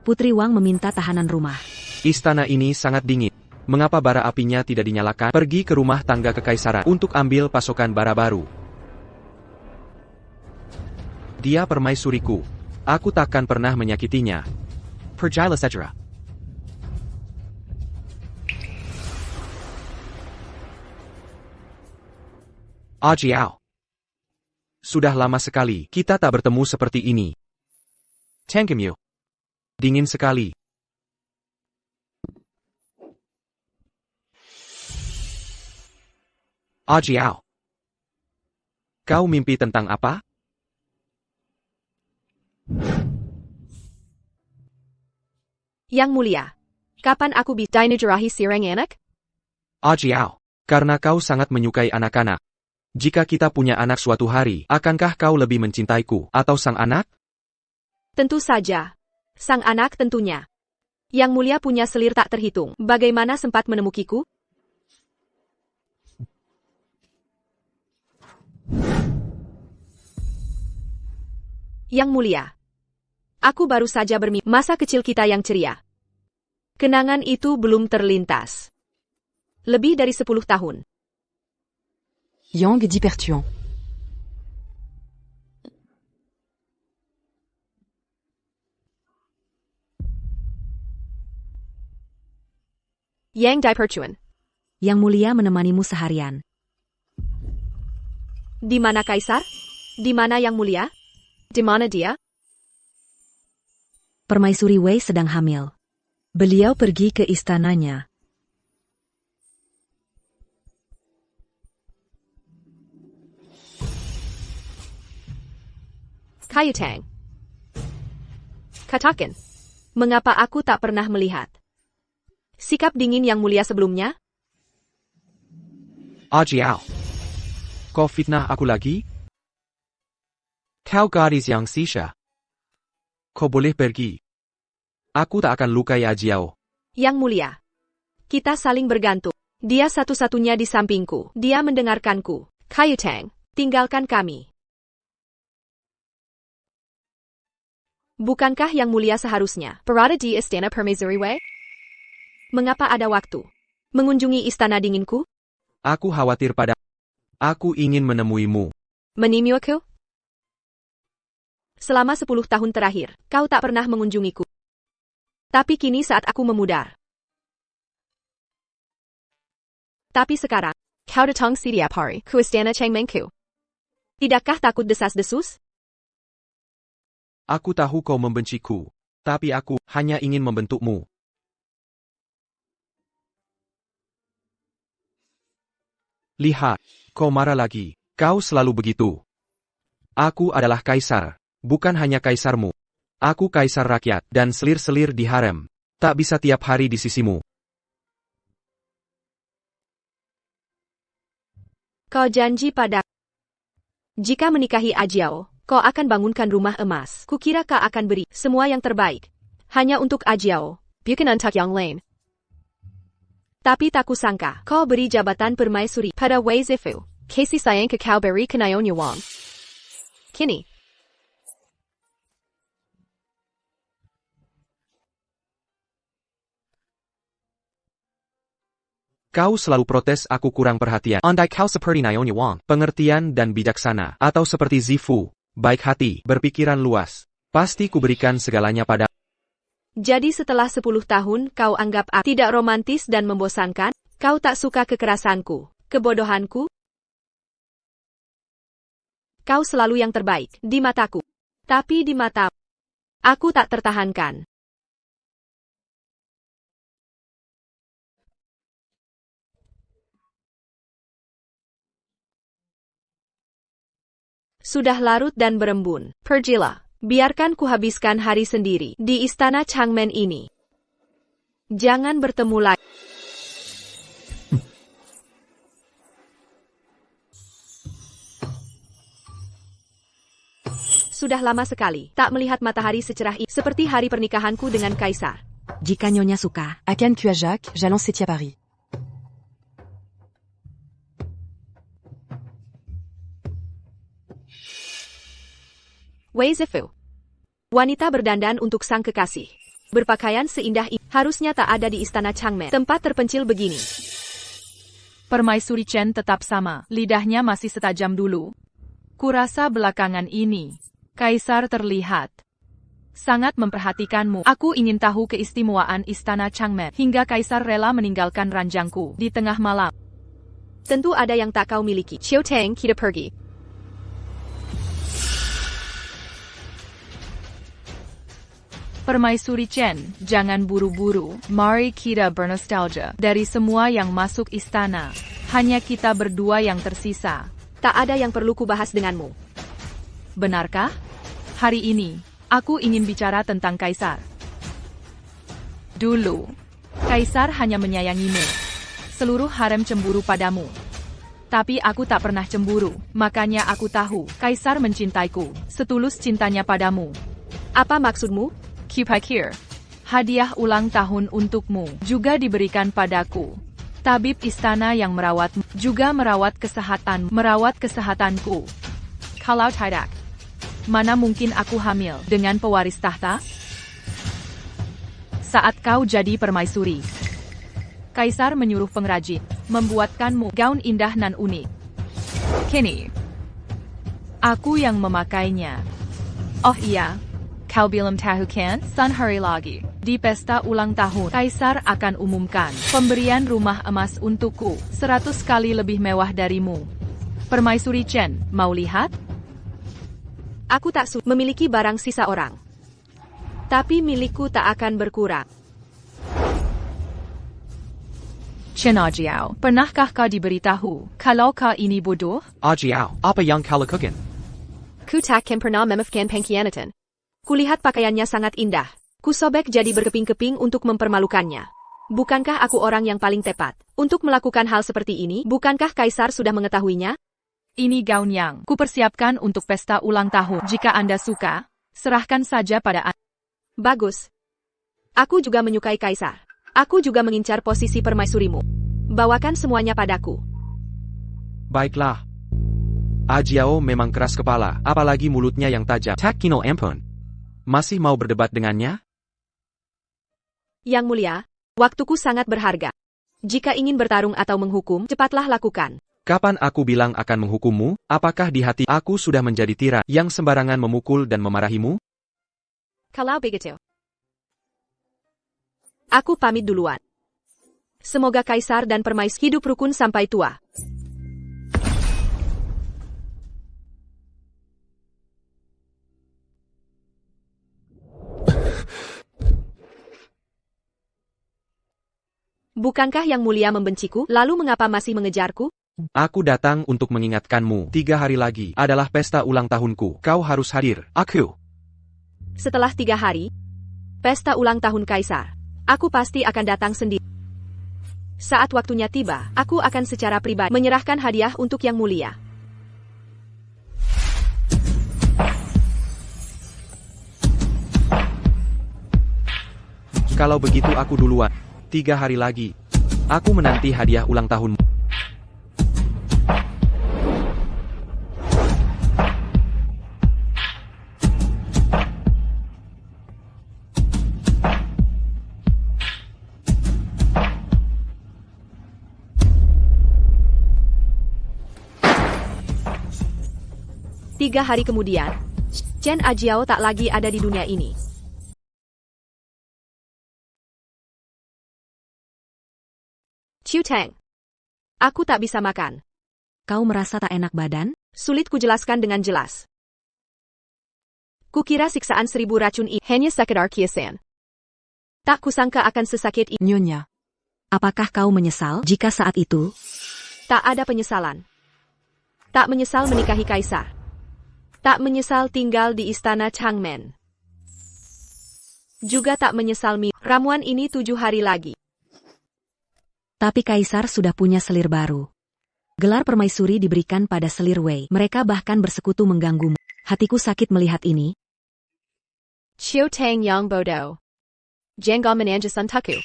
Putri Wang meminta tahanan rumah. Istana ini sangat dingin. Mengapa bara apinya tidak dinyalakan? Pergi ke rumah tangga kekaisaran untuk ambil pasokan bara baru. Dia permaisuriku. Aku takkan pernah menyakitinya. Percayalah saja. Ajiao. Sudah lama sekali kita tak bertemu seperti ini. Tangkemyu. Dingin sekali. Ajiao. Kau mimpi tentang apa? Yang Mulia, kapan aku bisa dinajarahi sirang anak? Ajiao. Karena kau sangat menyukai anak-anak. Jika kita punya anak suatu hari, akankah kau lebih mencintaiku atau sang anak? Tentu saja. Sang anak tentunya. Yang Mulia punya selir tak terhitung. Bagaimana sempat menemukiku? Yang Mulia, aku baru saja bermimpi masa kecil kita yang ceria. Kenangan itu belum terlintas. Lebih dari 10 tahun. Yang dit Pertuan. Yang Dipertuan, Yang Mulia menemanimu seharian. di mana Kaisar? Di mana Yang Mulia? Di mana dia? Permaisuri Wei sedang hamil. Beliau pergi ke istananya. Kayutang. Katakan, mengapa aku tak pernah melihat sikap dingin Yang Mulia sebelumnya? Ajiao. Kau fitnah aku lagi? Kau gadis yang sisa. Kau boleh pergi. Aku tak akan lukai Ajiao. Yang Mulia, kita saling bergantung. Dia satu-satunya di sampingku. Dia mendengarkanku. Kayutang, tinggalkan kami. Bukankah Yang Mulia seharusnya berada di Istana Permaisuri Wei? Mengapa ada waktu mengunjungi istana dinginku? Aku khawatir pada. Aku ingin menemuimu. Menimiuku? Selama 10 tahun terakhir, kau tak pernah mengunjungiku. Tapi kini saat aku memudar. Tapi sekarang, kau datang setiap hari ke Istana Changmengku. Tidakkah takut desas-desus? Aku tahu kau membenciku. Tapi aku hanya ingin membentukmu. Lihat, kau marah lagi. Kau selalu begitu. Aku adalah kaisar. Bukan hanya kaisarmu. Aku kaisar rakyat dan selir-selir di harem. Tak bisa tiap hari di sisimu. Kau janji pada jika menikahi Ajiao, kau akan bangunkan rumah emas. Kukira kau akan beri semua yang terbaik. Hanya untuk Ajiao, bukan untuk yang lain. Tapi tak kusangka, kau beri jabatan permaisuri pada Wei Zifu. Kasih sayang ke kau beri ke Nyonya Wang. Kini, Kau selalu protes aku kurang perhatian. Andai kau seperti Nyonya Wang, pengertian dan bijaksana, atau seperti Zifu, baik hati, berpikiran luas, pasti kuberikan segalanya pada. jadi setelah 10 tahun kau anggap aku tidak romantis dan membosankan? Kau tak suka kekerasanku, kebodohanku? Kau selalu yang terbaik di mataku. Tapi di matamu, aku tak tertahankan. Sudah larut dan berembun. Pergilah. Biarkan kuhabiskan hari sendiri di istana Changmen ini. Jangan bertemu lagi. Sudah lama sekali tak melihat matahari secerah ini seperti hari pernikahanku dengan Kaisar. Jika Nyonya suka, Akan Kuajak, Jalan Setia Paris. Wei Zifu. Wanita berdandan untuk sang kekasih. Berpakaian seindah ini harusnya tak ada di istana Changmen. Tempat terpencil begini. Permaisuri Chen tetap sama, lidahnya masih setajam dulu. Kurasa belakangan ini, Kaisar terlihat sangat memperhatikanmu. Aku ingin tahu keistimewaan istana Changmen hingga Kaisar rela meninggalkan ranjangku di tengah malam. Tentu ada yang tak kau miliki. Xiao Tang, kita pergi. Permaisuri Chen, jangan buru-buru. Mari kita bernostalgia. Dari semua yang masuk istana, hanya kita berdua yang tersisa. Tak ada yang perlu kubahas denganmu. Benarkah? Hari ini, aku ingin bicara tentang Kaisar. Dulu, Kaisar hanya menyayangimu. Seluruh harem cemburu padamu. Tapi aku tak pernah cemburu, makanya aku tahu, Kaisar mencintaiku, setulus cintanya padamu. Apa maksudmu? Kupikir, hadiah ulang tahun untukmu juga diberikan padaku. Tabib istana yang merawatmu, juga merawat kesehatanku. Kalau tidak, mana mungkin aku hamil dengan pewaris tahta? Saat kau jadi permaisuri, Kaisar menyuruh pengrajin membuatkanmu gaun indah nan unik. Kini, aku yang memakainya. Oh iya, kau belum tahu kan? Hari lagi, di pesta ulang tahun, Kaisar akan umumkan pemberian rumah emas untukku, 100 kali lebih mewah darimu. Permaisuri Chen, mau lihat? Aku tak suka memiliki barang sisa orang. Tapi milikku tak akan berkurang. Chen Ajiao, pernahkah kau diberitahu kalau kau ini bodoh? Ajiao, apa yang kau lakukan? Ku takkan pernah memaafkan pengkhianatan. Kulihat pakaiannya sangat indah. Ku sobek jadi berkeping-keping untuk mempermalukannya. Bukankah aku orang yang paling tepat untuk melakukan hal seperti ini? Bukankah Kaisar sudah mengetahuinya? Ini gaun yang kupersiapkan untuk pesta ulang tahun. Jika Anda suka, serahkan saja pada Anda. Bagus. Aku juga menyukai Kaisar. Aku juga mengincar posisi permaisurimu. Bawakan semuanya padaku. Baiklah. Ajiao memang keras kepala, apalagi mulutnya yang tajam. Tak kino ampun. Masih mau berdebat dengannya? Yang mulia, waktuku sangat berharga. Jika ingin bertarung atau menghukum, cepatlah lakukan. Kapan aku bilang akan menghukummu? Apakah di hati aku sudah menjadi tiran yang sembarangan memukul dan memarahimu? Kalau begitu, aku pamit duluan. Semoga Kaisar dan Permais hidup rukun sampai tua. Bukankah Yang Mulia membenciku, lalu mengapa masih mengejarku? Aku datang untuk mengingatkanmu. 3 hari lagi adalah pesta ulang tahunku. Kau harus hadir. Aku. Setelah 3 hari, pesta ulang tahun Kaisar. Aku pasti akan datang sendiri. Saat waktunya tiba, aku akan secara pribadi menyerahkan hadiah untuk Yang Mulia. Kalau begitu aku duluan. 3 hari lagi. Aku menanti hadiah ulang tahunmu. Tiga hari kemudian, Chen Ajiao tak lagi ada di dunia ini. Qiu Tang, aku tak bisa makan. Kau merasa tak enak badan? Sulit kujelaskan dengan jelas. Kukira siksaan 1000 racun ini hanya sakit Arkiasan. Tak kusangka akan sesakit ini. Nyonya. Apakah kau menyesal jika saat itu? Tak ada penyesalan. Tak menyesal menikahi Kaisar. Tak menyesal tinggal di istana Changmen. Juga tak menyesal ramuan ini 7 hari lagi. Tapi Kaisar sudah punya selir baru. Gelar permaisuri diberikan pada selir Wei. Mereka bahkan bersekutu mengganggumu. Hatiku sakit melihat ini. Qiu Tang yang bodoh. Jangan menanjasan taku.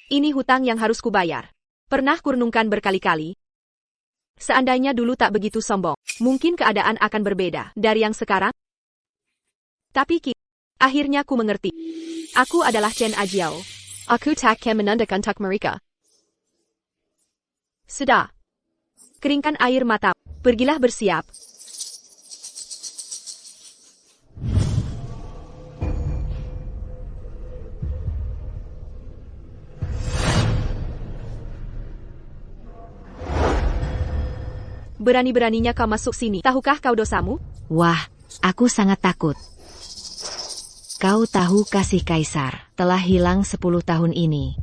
Ini hutang yang harus kubayar. Pernah kurenungkan berkali-kali. Seandainya dulu tak begitu sombong, mungkin keadaan akan berbeda dari yang sekarang. Tapi akhirnya ku mengerti. Aku adalah Chen Ajiao. Aku takkan menandakan tak mereka. Sudah. Keringkan air mata. Pergilah bersiap. Berani-beraninya kau masuk sini. Tahukah kau dosamu? Wah, aku sangat takut. Kau tahu kasih kaisar telah hilang 10 tahun ini.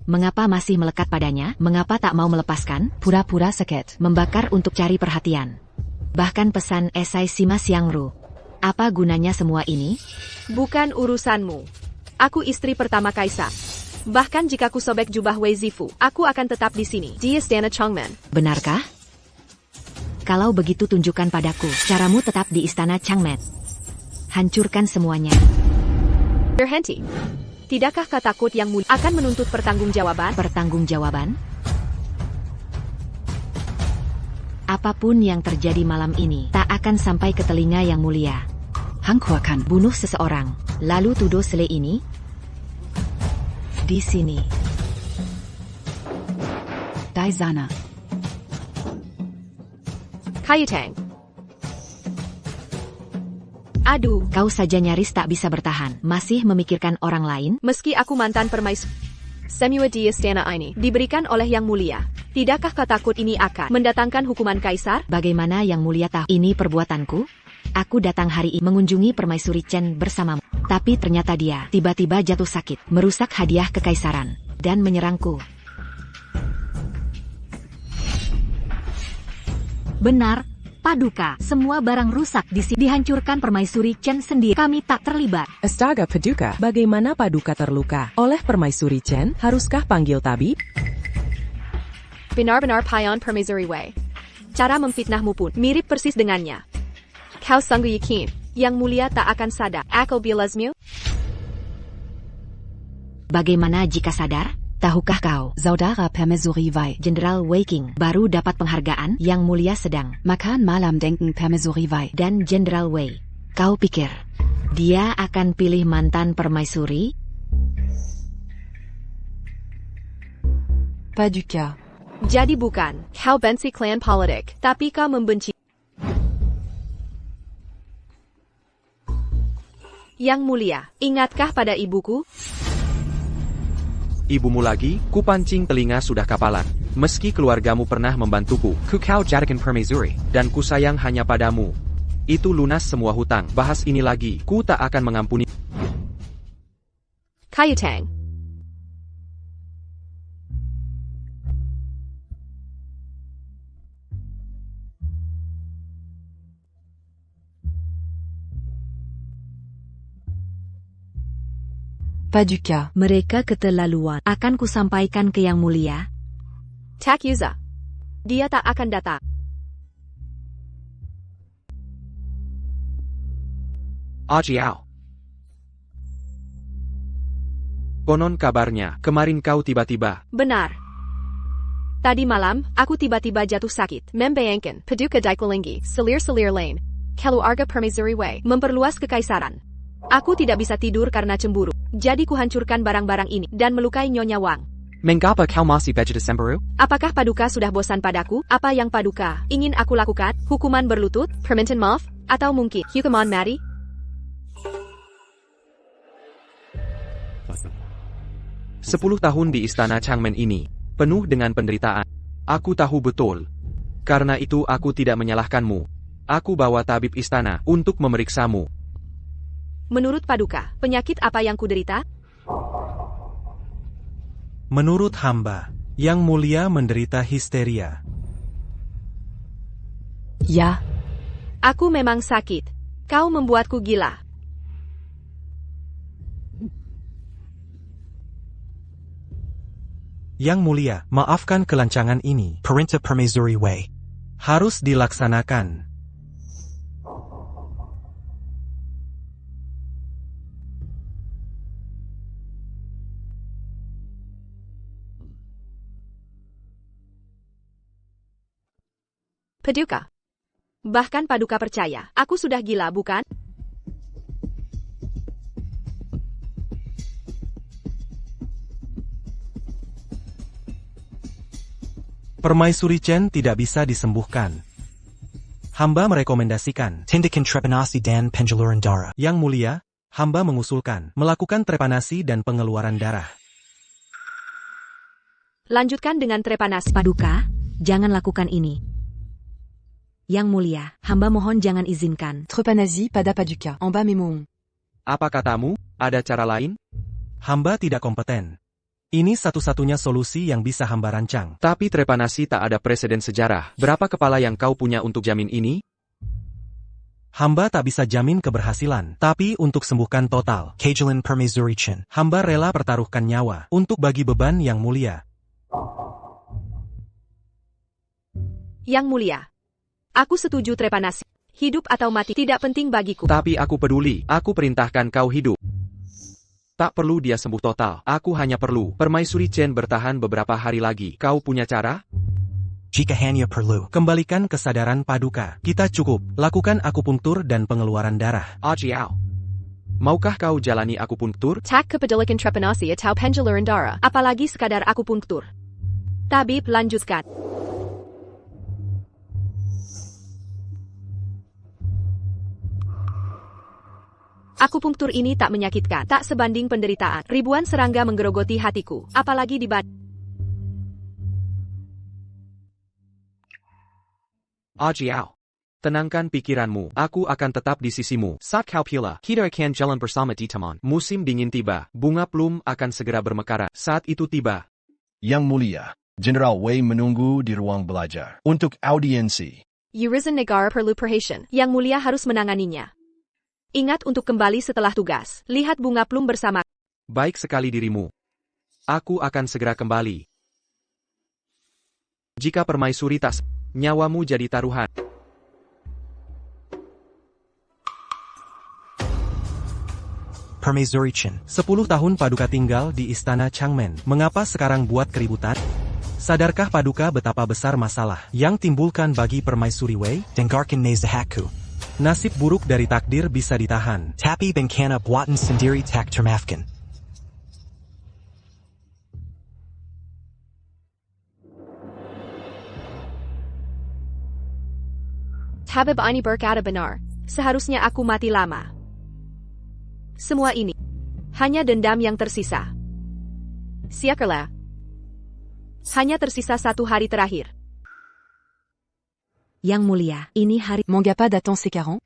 Mengapa masih melekat padanya? Mengapa tak mau melepaskan? Pura-pura sakit. Membakar untuk cari perhatian. Bahkan pesan esai Sima Xiangru. Apa gunanya semua ini? Bukan urusanmu. Aku istri pertama kaisar. Bahkan jika ku sobek jubah Wei Zifu, aku akan tetap di sini. Di Istana Changmen. Benarkah? Kalau begitu tunjukkan padaku caramu tetap di Istana Changmen. Hancurkan semuanya. Berhenti. Tidakkah kau takut Yang Mulia akan menuntut pertanggungjawaban? Pertanggungjawaban? Apapun yang terjadi malam ini tak akan sampai ke telinga Yang Mulia. Hangkuakan. Bunuh seseorang, lalu tuduh Sele ini di sini. Dai Sana. Kayutang. Aduh, Kau saja nyaris tak bisa bertahan, masih memikirkan orang lain? meski aku mantan permaisuri semua di istana ini diberikan oleh Yang Mulia. Tidakkah kau takut ini akan mendatangkan hukuman kaisar? Bagaimana Yang Mulia tahu ini perbuatanku? Aku datang hari ini mengunjungi Permaisuri Chen bersamamu. Tapi ternyata dia tiba-tiba jatuh sakit, merusak hadiah kekaisaran, dan menyerangku. Benar, Paduka. Semua barang rusak di sini dihancurkan Permaisuri Chen sendiri. Kami tak terlibat. Astaga Paduka, bagaimana Paduka terluka oleh Permaisuri Chen? Haruskah panggil tabib? Benar-benar payon Permaisuri Wei. Cara memfitnahmu pun mirip persis dengannya. Kau sungguh yakin Yang Mulia tak akan sadar akal bilazmu? Bagaimana jika sadar? Tahukah kau, Saudara Permaisuri Wei. Jenderal Wei Qing baru dapat penghargaan Yang Mulia sedang Makan malam denken Permaisuri Wei. dan Jenderal Wei. Kau pikir dia akan pilih mantan permaisuri? Paduka. Jadi bukan, kau benci klan politik, tapi kau membenci Yang Mulia. Ingatkah pada ibuku? Ibumu lagi, kupancing telinga sudah kapalan. Meski keluargamu pernah membantuku, ku kau jadikan permaisuri, dan ku sayang hanya padamu. Itu lunas semua hutang. Bahas ini lagi, ku tak akan mengampuni. Kayutang. Paduka. Mereka keterlaluan. Akan kusampaikan ke Yang Mulia. Tak Yuza. Dia tak akan datang. Ajiao. Konon kabarnya, kemarin kau tiba-tiba. Benar. Tadi malam, aku tiba-tiba jatuh sakit. Membayangkan, Paduka Daikulinggi, selir-selir lain. Keluarga Permaisuri Wei, memperluas kekaisaran. Aku tidak bisa tidur karena cemburu. Jadi kuhancurkan barang-barang ini, dan melukai Nyonya Wang. Mengapa kau masih baca Desemberu? Apakah Paduka sudah bosan padaku? Apa yang Paduka ingin aku lakukan? Hukuman berlutut? Permintaan maaf? Atau mungkin, hukuman mati? 10 tahun di istana Changmen ini, penuh dengan penderitaan. Aku tahu betul. Karena itu aku tidak menyalahkanmu. Aku bawa tabib istana untuk memeriksamu. Menurut Paduka, penyakit apa yang kuderita? Menurut hamba, Yang Mulia menderita histeria. Ya. Aku memang sakit. Kau membuatku gila. Yang Mulia, maafkan kelancangan ini. Perintah Permaisuri Wei harus dilaksanakan. Paduka. Bahkan Paduka percaya, aku sudah gila, bukan? Permaisuri Chen tidak bisa disembuhkan. Hamba merekomendasikan tindakan trepanasi dan penjaluran darah. Yang Mulia, hamba mengusulkan melakukan trepanasi dan pengeluaran darah. Lanjutkan dengan trepanasi. Paduka, jangan lakukan ini. Yang Mulia, hamba mohon jangan izinkan. Trepanasi pada Paduka, en bas Memong. Apa katamu? Ada cara lain? Hamba tidak kompeten. Ini satu-satunya solusi yang bisa hamba rancang. Tapi trepanasi tak ada presiden sejarah. Berapa kepala yang kau punya untuk jamin ini? Hamba tak bisa jamin keberhasilan, tapi untuk sembuhkan total, Kajelin Permaisuri-Chen, hamba rela pertaruhkan nyawa untuk bagi beban Yang Mulia. Yang Mulia, aku setuju trepanasi. Hidup atau mati tidak penting bagiku. Tapi aku peduli. Aku perintahkan kau hidup. Tak perlu dia sembuh total. Aku hanya perlu Permaisuri Chen bertahan beberapa hari lagi. Kau punya cara? Jika hanya perlu, kembalikan kesadaran Paduka. Kita cukup lakukan akupunktur dan pengeluaran darah. Ajiao. Maukah kau jalani akupunktur? Tak kepedulikan trepanasi atau penjaluran darah, apalagi sekadar akupunktur. Tabib, lanjutkan. Akupunktur ini tak menyakitkan, tak sebanding penderitaan. Ribuan serangga menggerogoti hatiku, apalagi di badan. Ajiao. Tenangkan pikiranmu, aku akan tetap di sisimu. Saat kau pila, kita akan jalan bersama di taman. Musim dingin tiba, bunga plum akan segera bermekaran. Saat itu tiba. Yang Mulia, General Wei menunggu di ruang belajar untuk audiensi. Urizen negara perlu perhatian, Yang Mulia harus menanganinya. Ingat untuk kembali setelah tugas. Lihat bunga plum bersama. Baik sekali dirimu. Aku akan segera kembali. Jika permaisuri tak, nyawamu jadi taruhan. Permaisuri-Chen, 10 tahun Paduka tinggal di Istana Changmen. Mengapa sekarang buat keributan? Sadarkah Paduka betapa besar masalah yang timbulkan bagi Permaisuri Wei? Dengarkan Nezahaku. Nasib buruk dari takdir bisa ditahan. Tapi bengkana buatan sendiri tak termaafkan. Habib ini berkata benar. Seharusnya aku mati lama. Semua ini hanya dendam yang tersisa. Siakerlah. Hanya tersisa 1 hari terakhir. Yang Mulia, ini hari Mangapa datant ces 40?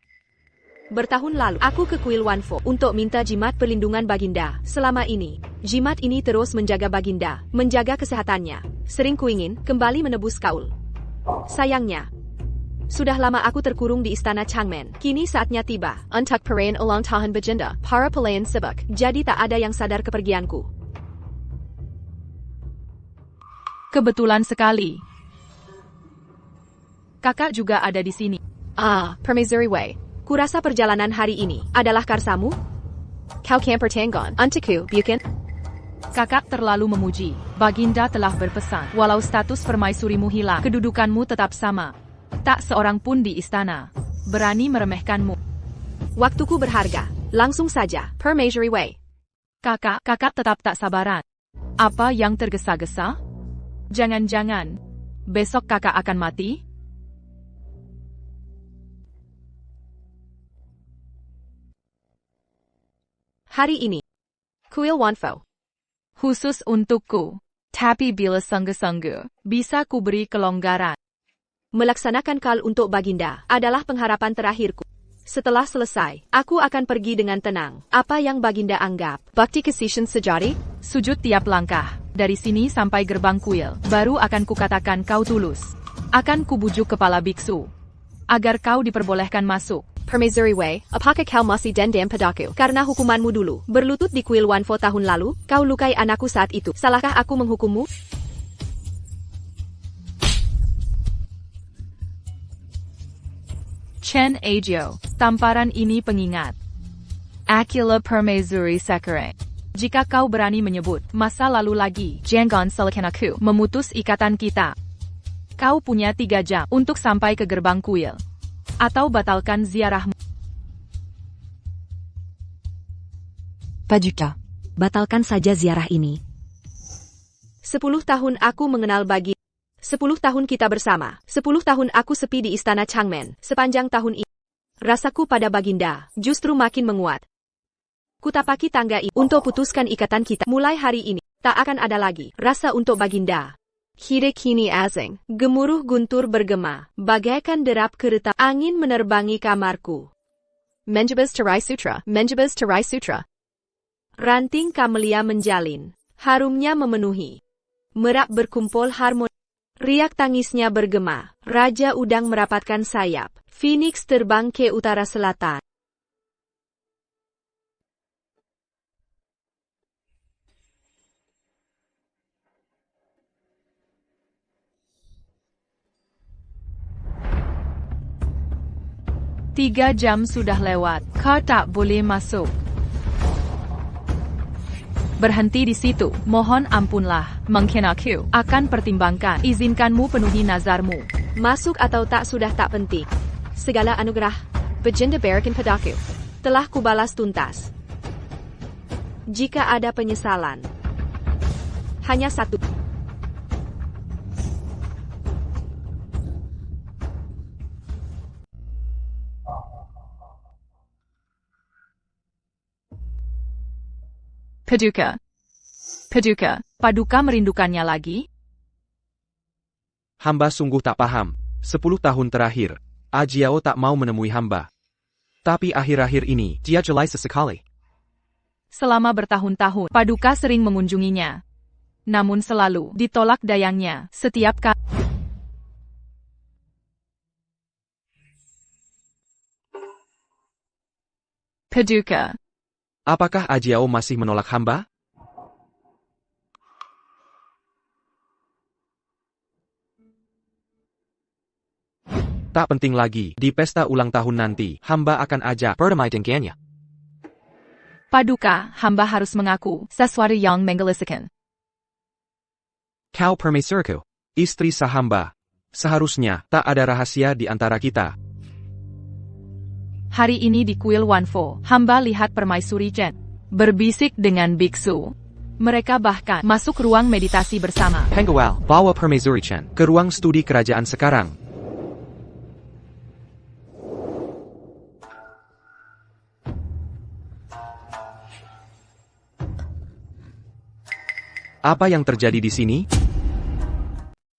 Bertahun lalu, aku ke Kuil Wanfo untuk minta jimat perlindungan Baginda. Selama ini, jimat ini terus menjaga Baginda, menjaga kesehatannya. Sering kuingin kembali menebus kaul. Sayangnya, sudah lama aku terkurung di Istana Changmen. Kini saatnya tiba. Untuk perayaan ulang tahun Baginda, para pelayan sibuk, jadi tak ada yang sadar kepergianku. Kebetulan sekali. Kakak juga ada di sini. Permaisuri Wei. Kurasa perjalanan hari ini adalah karsamu? Kau camper tanggon untukku, bukan? Kakak terlalu memuji. Baginda telah berpesan, walau status permaisurimu hilang, kedudukanmu tetap sama. Tak seorang pun di istana berani meremehkanmu. Waktuku berharga. Langsung saja, Permaisuri Wei. Kakak tetap tak sabaran. Apa yang tergesa-gesa? Jangan-jangan besok kakak akan mati? Hari ini, Kuil Wanfo. Khusus untukku. Tapi bila sungguh-sungguh, bisa ku beri kelonggaran. Melaksanakan kal untuk Baginda adalah pengharapan terakhirku. Setelah selesai, aku akan pergi dengan tenang. Apa yang Baginda anggap bakti kesishan sejati? Sujud tiap langkah. Dari sini sampai gerbang kuil, baru akan kukatakan kau tulus. Akan kubujuk kepala biksu agar kau diperbolehkan masuk. Permaisuri Wei, apakah kau masih dendam padaku? Karena hukumanmu dulu, berlutut di Kuil Wanfo tahun lalu, kau lukai anakku saat itu. Salahkah aku menghukummu? Chen Ajo, tamparan ini pengingat. Akila Permaisuri Sekere. Jika kau berani menyebut masa lalu lagi, jangan salahkan aku memutus ikatan kita. Kau punya 3 jam untuk sampai ke gerbang kuil. Atau batalkan ziarahmu. Paduka. Batalkan saja ziarah ini. 10 tahun aku mengenal Baginda. 10 tahun kita bersama. 10 tahun aku sepi di Istana Changmen. Sepanjang tahun ini, rasaku pada Baginda justru makin menguat. Kutapaki tangga ini untuk putuskan ikatan kita. Mulai hari ini, tak akan ada lagi rasa untuk Baginda. Hidekini azing, gemuruh guntur bergema, bagaikan derap kereta angin menerbangi kamarku. Menjebas Terai Sutra, Menjebas Terai Sutra. Ranting kamelia menjalin, harumnya memenuhi. Merak berkumpul harmoni. Riak tangisnya bergema, Raja Udang merapatkan sayap, Phoenix terbang ke utara selatan. Tiga jam sudah lewat, kau tak boleh masuk. Berhenti di situ, mohon ampunlah, mungkin aku akan pertimbangkan, izinkanmu penuhi nazarmu. Masuk atau tak sudah tak penting. Segala anugerah, Bajinda berikan padaku. telah kubalas tuntas. Jika ada penyesalan, hanya satu. Paduka. Paduka, Paduka merindukannya lagi? Hamba sungguh tak paham. 10 tahun terakhir, Ajiao tak mau menemui hamba. Tapi akhir-akhir ini, dia jelai sesekali. Selama bertahun-tahun, Paduka sering mengunjunginya. Namun selalu ditolak dayangnya setiap kali. Paduka. Apakah Ajiao masih menolak hamba? Tak penting lagi, di pesta ulang tahun nanti, hamba akan ajak perdamai dengannya. Paduka, hamba harus mengaku sesuatu yang menggelisakan. Kau permaisuriku, istri sah hamba. Seharusnya, tak ada rahasia di antara kita. Hari ini di kuil Wanfo, hamba lihat permaisuri Chen berbisik dengan biksu. Mereka bahkan masuk ruang meditasi bersama. Penggawal, bawa permaisuri Chen ke ruang studi kerajaan sekarang. Apa yang terjadi di sini?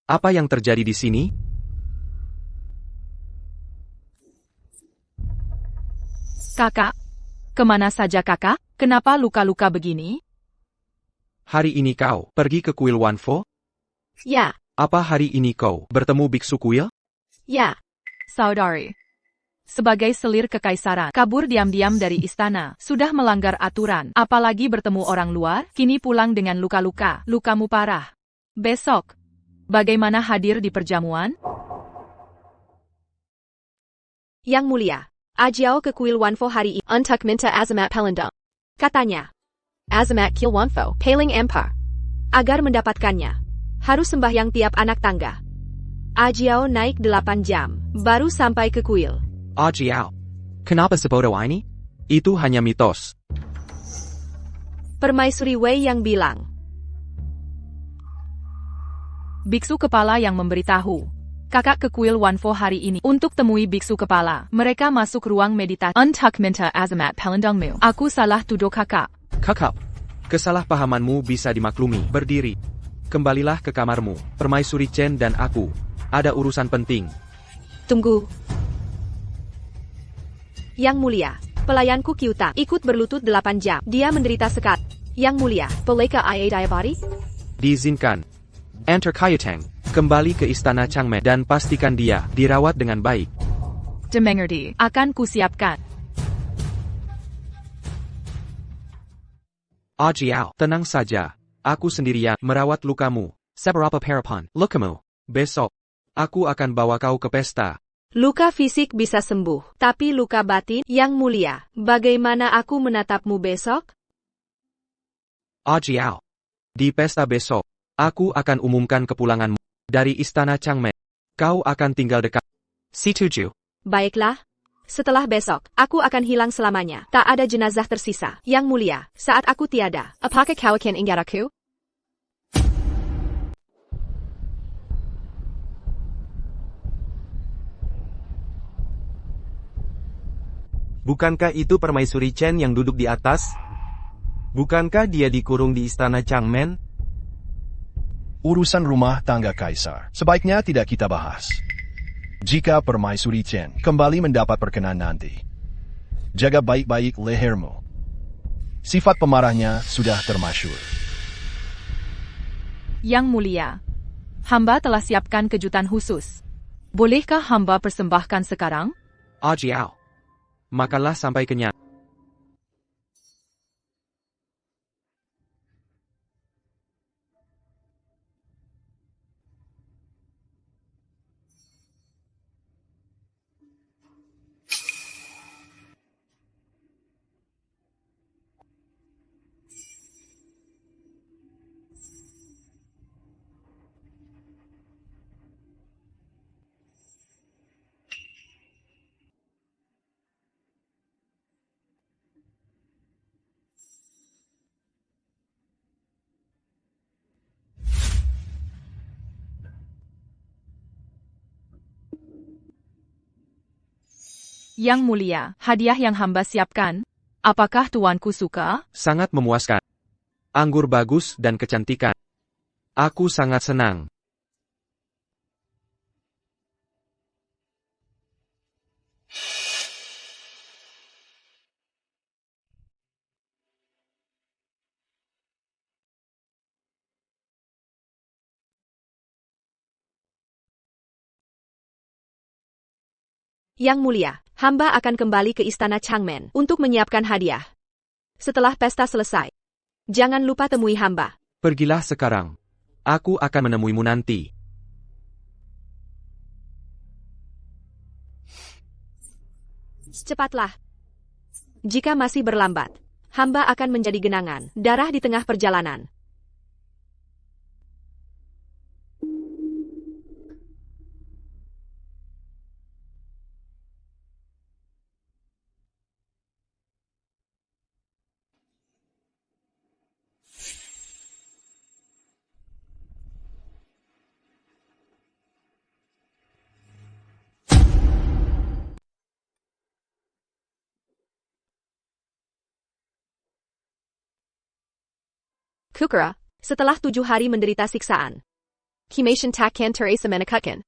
Apa yang terjadi di sini? Kakak, kemana saja kakak? Kenapa luka-luka begini? Hari ini kau pergi ke kuil Wanfo? Ya, Apa hari ini kau bertemu biksu kuil? ya. Saudari. Sebagai selir kekaisaran, kabur diam-diam dari istana, sudah melanggar aturan, apalagi bertemu orang luar, kini pulang dengan luka-luka, lukamu parah. Besok, bagaimana hadir di perjamuan? Yang Mulia, Ajiao ke kuil Wanfo hari ini. Untuk minta azamat pelendang. Katanya, Azamat Kil Wanfo, Paling Empire. agar mendapatkannya, harus sembahyang tiap anak tangga. Ajiao naik 8 jam, baru sampai ke kuil. Ajiao. Kenapa sebodoh ini? Itu hanya mitos. Permaisuri Wei yang bilang. Biksu kepala yang memberitahu. Kakak ke kuil Wanfo hari ini untuk temui biksu kepala. Mereka masuk ruang meditasi. Untuk minta azamat pelendangmu. Aku salah tuduh kakak. Kakak. Kesalahpahamanmu bisa dimaklumi. Berdiri. Kembalilah ke kamarmu. Permaisuri Chen dan aku. Ada urusan penting. Tunggu. Yang Mulia, pelayanku Kyuta ikut berlutut 8 jam. Dia menderita sekat. Yang Mulia, bolehkah Ia diabari? Diizinkan. Enter Kayuteng. Kembali ke istana Changmen dan pastikan dia dirawat dengan baik. Dimengerti, akan kusiapkan. Ajiao, tenang saja. Aku sendirian merawat lukamu. Seberapa parapan lukamu? Besok, aku akan bawa kau ke pesta. Luka fisik bisa sembuh, tapi luka batin, Yang Mulia, bagaimana aku menatapmu besok? Ajiao. Di pesta besok, aku akan umumkan kepulanganmu dari istana Changmen. Kau akan tinggal dekat. Setuju. Baiklah. Setelah besok, aku akan hilang selamanya. Tak ada jenazah tersisa. Yang Mulia, saat aku tiada, Apakah kau akan ingat aku? Bukankah itu permaisuri Chen yang duduk di atas? Bukankah dia dikurung di istana Changmen? Urusan rumah tangga Kaisar, sebaiknya tidak kita bahas. Jika Permaisuri Chen kembali mendapat perkenan nanti, jaga baik-baik lehermu. Sifat pemarahnya sudah termasyhur. Yang Mulia, hamba telah siapkan kejutan khusus. Bolehkah hamba persembahkan sekarang? Ajiao. Makanlah sampai kenyang. Yang Mulia, hadiah yang hamba siapkan. Apakah tuanku suka? Sangat memuaskan. Anggur bagus dan kecantikan. Aku sangat senang. Yang Mulia, hamba akan kembali ke istana Changmen untuk menyiapkan hadiah. Setelah pesta selesai, jangan lupa temui hamba. Pergilah sekarang. Aku akan menemuimu nanti. Cepatlah. Jika masih berlambat, hamba akan menjadi genangan darah di tengah perjalanan. Kukura, setelah 7 hari menderita siksaan, Kimation takkan terasa menakutkan.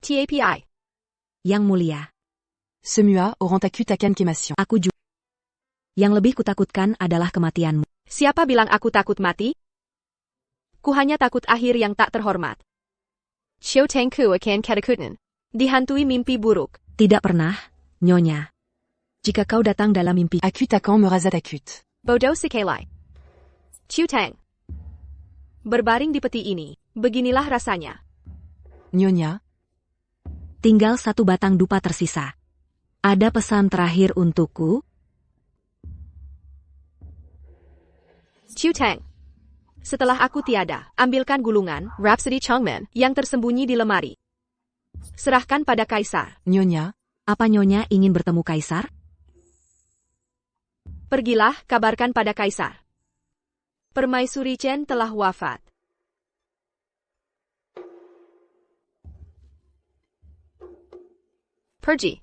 TAPI. Yang Mulia, Semua auront acute takkan kémation. aku juga. Yang lebih kutakutkan adalah kematianmu. Siapa bilang aku takut mati? Ku hanya takut akhir yang tak terhormat. Xiao Tengku akan ketakutan. Dihantui mimpi buruk. Tidak pernah, Nyonya. Jika kau datang dalam mimpi, Acute takkan me rasat acute. Bodoh sekali. Chiu Tang. Berbaring di peti ini, beginilah rasanya. Nyonya, tinggal 1 batang dupa tersisa. Ada pesan terakhir untukku? Chiu Tang. Setelah aku tiada, ambilkan gulungan, Rhapsody Changmen, yang tersembunyi di lemari. Serahkan pada Kaisar. Nyonya, Apa Nyonya ingin bertemu Kaisar? Pergilah, kabarkan pada Kaisar. Permaisuri Chen telah wafat. Pergi.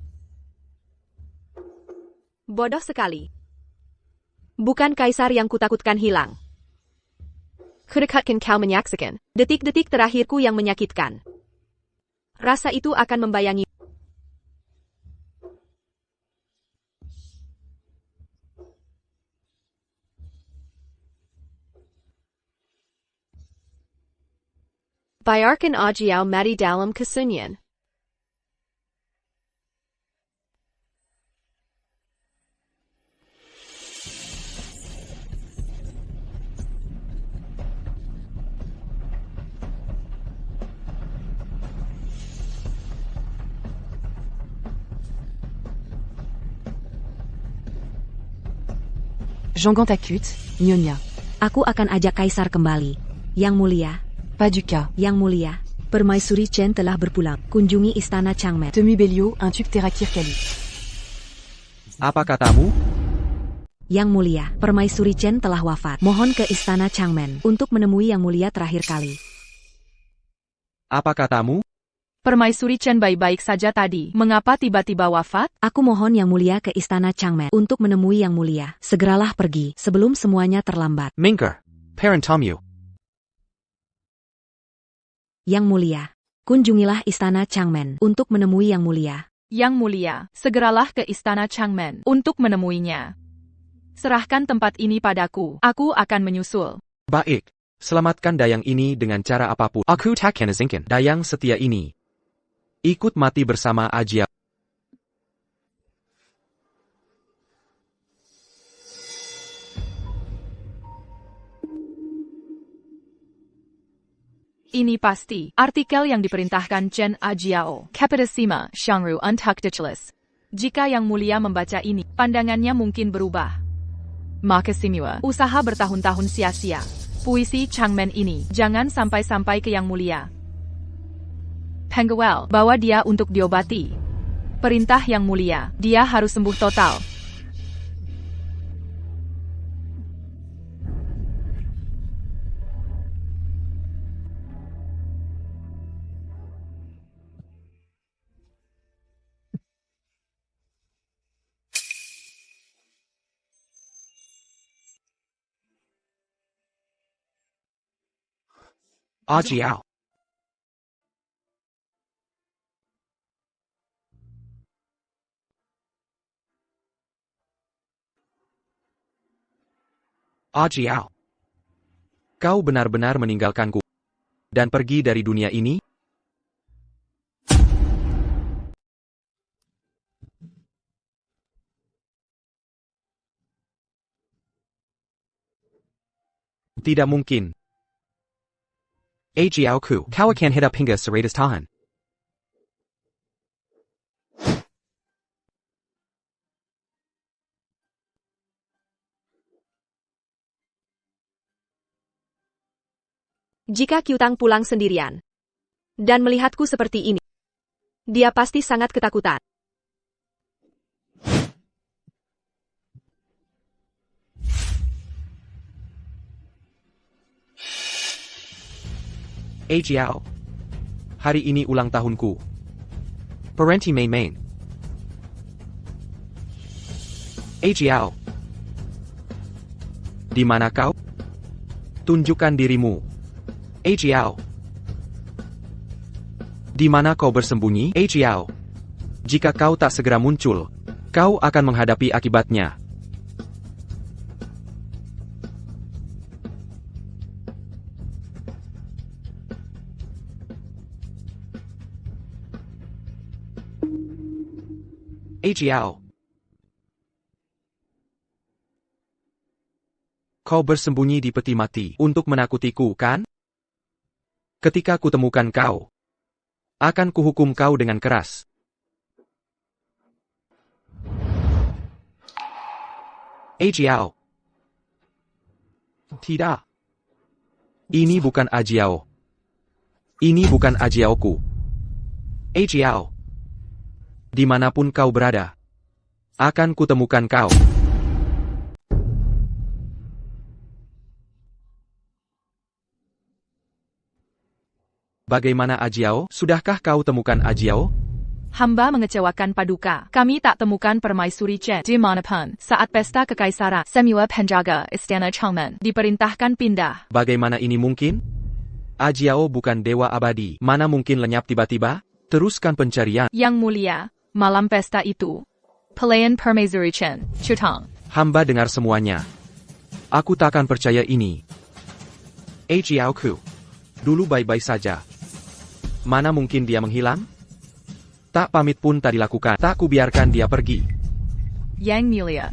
Bodoh sekali. Bukan Kaisar yang kutakutkan hilang. Kudekatkan kau menyaksikan detik-detik terakhirku yang menyakitkan. Rasa itu akan membayangi. Biarkan Ajiao mati dalam kesunyian. Jangant acute, Nyonya. Aku akan ajak Kaisar kembali. Yang Mulia, Pas du cas. Yang Mulia, Permaisuri Chen telah berpulang. Kunjungi istana Changmen. Temu Belio, un tube Terakir Kali. Apa katamu? Yang Mulia, Permaisuri Chen telah wafat. Mohon ke istana Changmen untuk menemui Yang Mulia terakhir kali. Apa katamu? Permaisuri Chen baik-baik saja tadi. Mengapa tiba-tiba wafat? Aku mohon Yang Mulia ke istana Changmen untuk menemui Yang Mulia. Segeralah pergi sebelum semuanya terlambat. Minker. Parentamu. Yang Mulia, kunjungilah istana Changmen untuk menemui Yang Mulia. Yang Mulia, segeralah ke istana Changmen untuk menemuinya. Serahkan tempat ini padaku, aku akan menyusul. Baik, selamatkan Dayang ini dengan cara apapun. Aku takkan izinkan Dayang setia ini ikut mati bersama Ajiao. Ini pasti artikel yang diperintahkan Chen Ajiao, Capitissima Shangru Untuck Dichelis. Jika Yang Mulia membaca ini, pandangannya mungkin berubah. Maka semua usaha bertahun-tahun sia-sia. Puisi Changmen ini jangan sampai-sampai ke Yang Mulia. Penguel, bawa dia untuk diobati. Perintah Yang Mulia, dia harus sembuh total. Ajiao. Ajiao. Kau benar-benar meninggalkanku dan pergi dari dunia ini? Tidak mungkin. Ajiao-ku, kau akan hidup hingga 100 tahun. Jika Kyutang pulang sendirian dan melihatku seperti ini, dia pasti sangat ketakutan. Ajiao. Hari ini ulang tahunku. Parenti main-main. Ajiao. Di mana kau? Tunjukkan dirimu. Ajiao. Di mana kau bersembunyi? Ajiao. Jika kau tak segera muncul, kau akan menghadapi akibatnya. Ajiao. Kau bersembunyi di peti mati untuk menakutiku, kan? Ketika kutemukan kau, akan kuhukum kau dengan keras. Ajiao. Tidak. Ini bukan Ajiao. Ini bukan Ajiaoku. Ajiao. Dimanapun kau berada, akan kutemukan kau. Bagaimana Ajiao? Sudahkah kau temukan Ajiao? Hamba mengecewakan Paduka. Kami tak temukan Permaisuri Chen di manapun. Saat pesta kekaisaran, semua penjaga istana Changmen diperintahkan pindah. Bagaimana ini mungkin? Ajiao bukan dewa abadi. Mana mungkin lenyap tiba-tiba? Teruskan pencarian. Yang Mulia, malam pesta itu, pelayan Permaisuri Chen, Chutang. Hamba dengar semuanya. Aku takkan percaya ini. Ajiao-ku, dulu baik-baik saja. Mana mungkin dia menghilang? Tak pamit pun tak dilakukan. Tak kubiarkan dia pergi. Yang Mulia.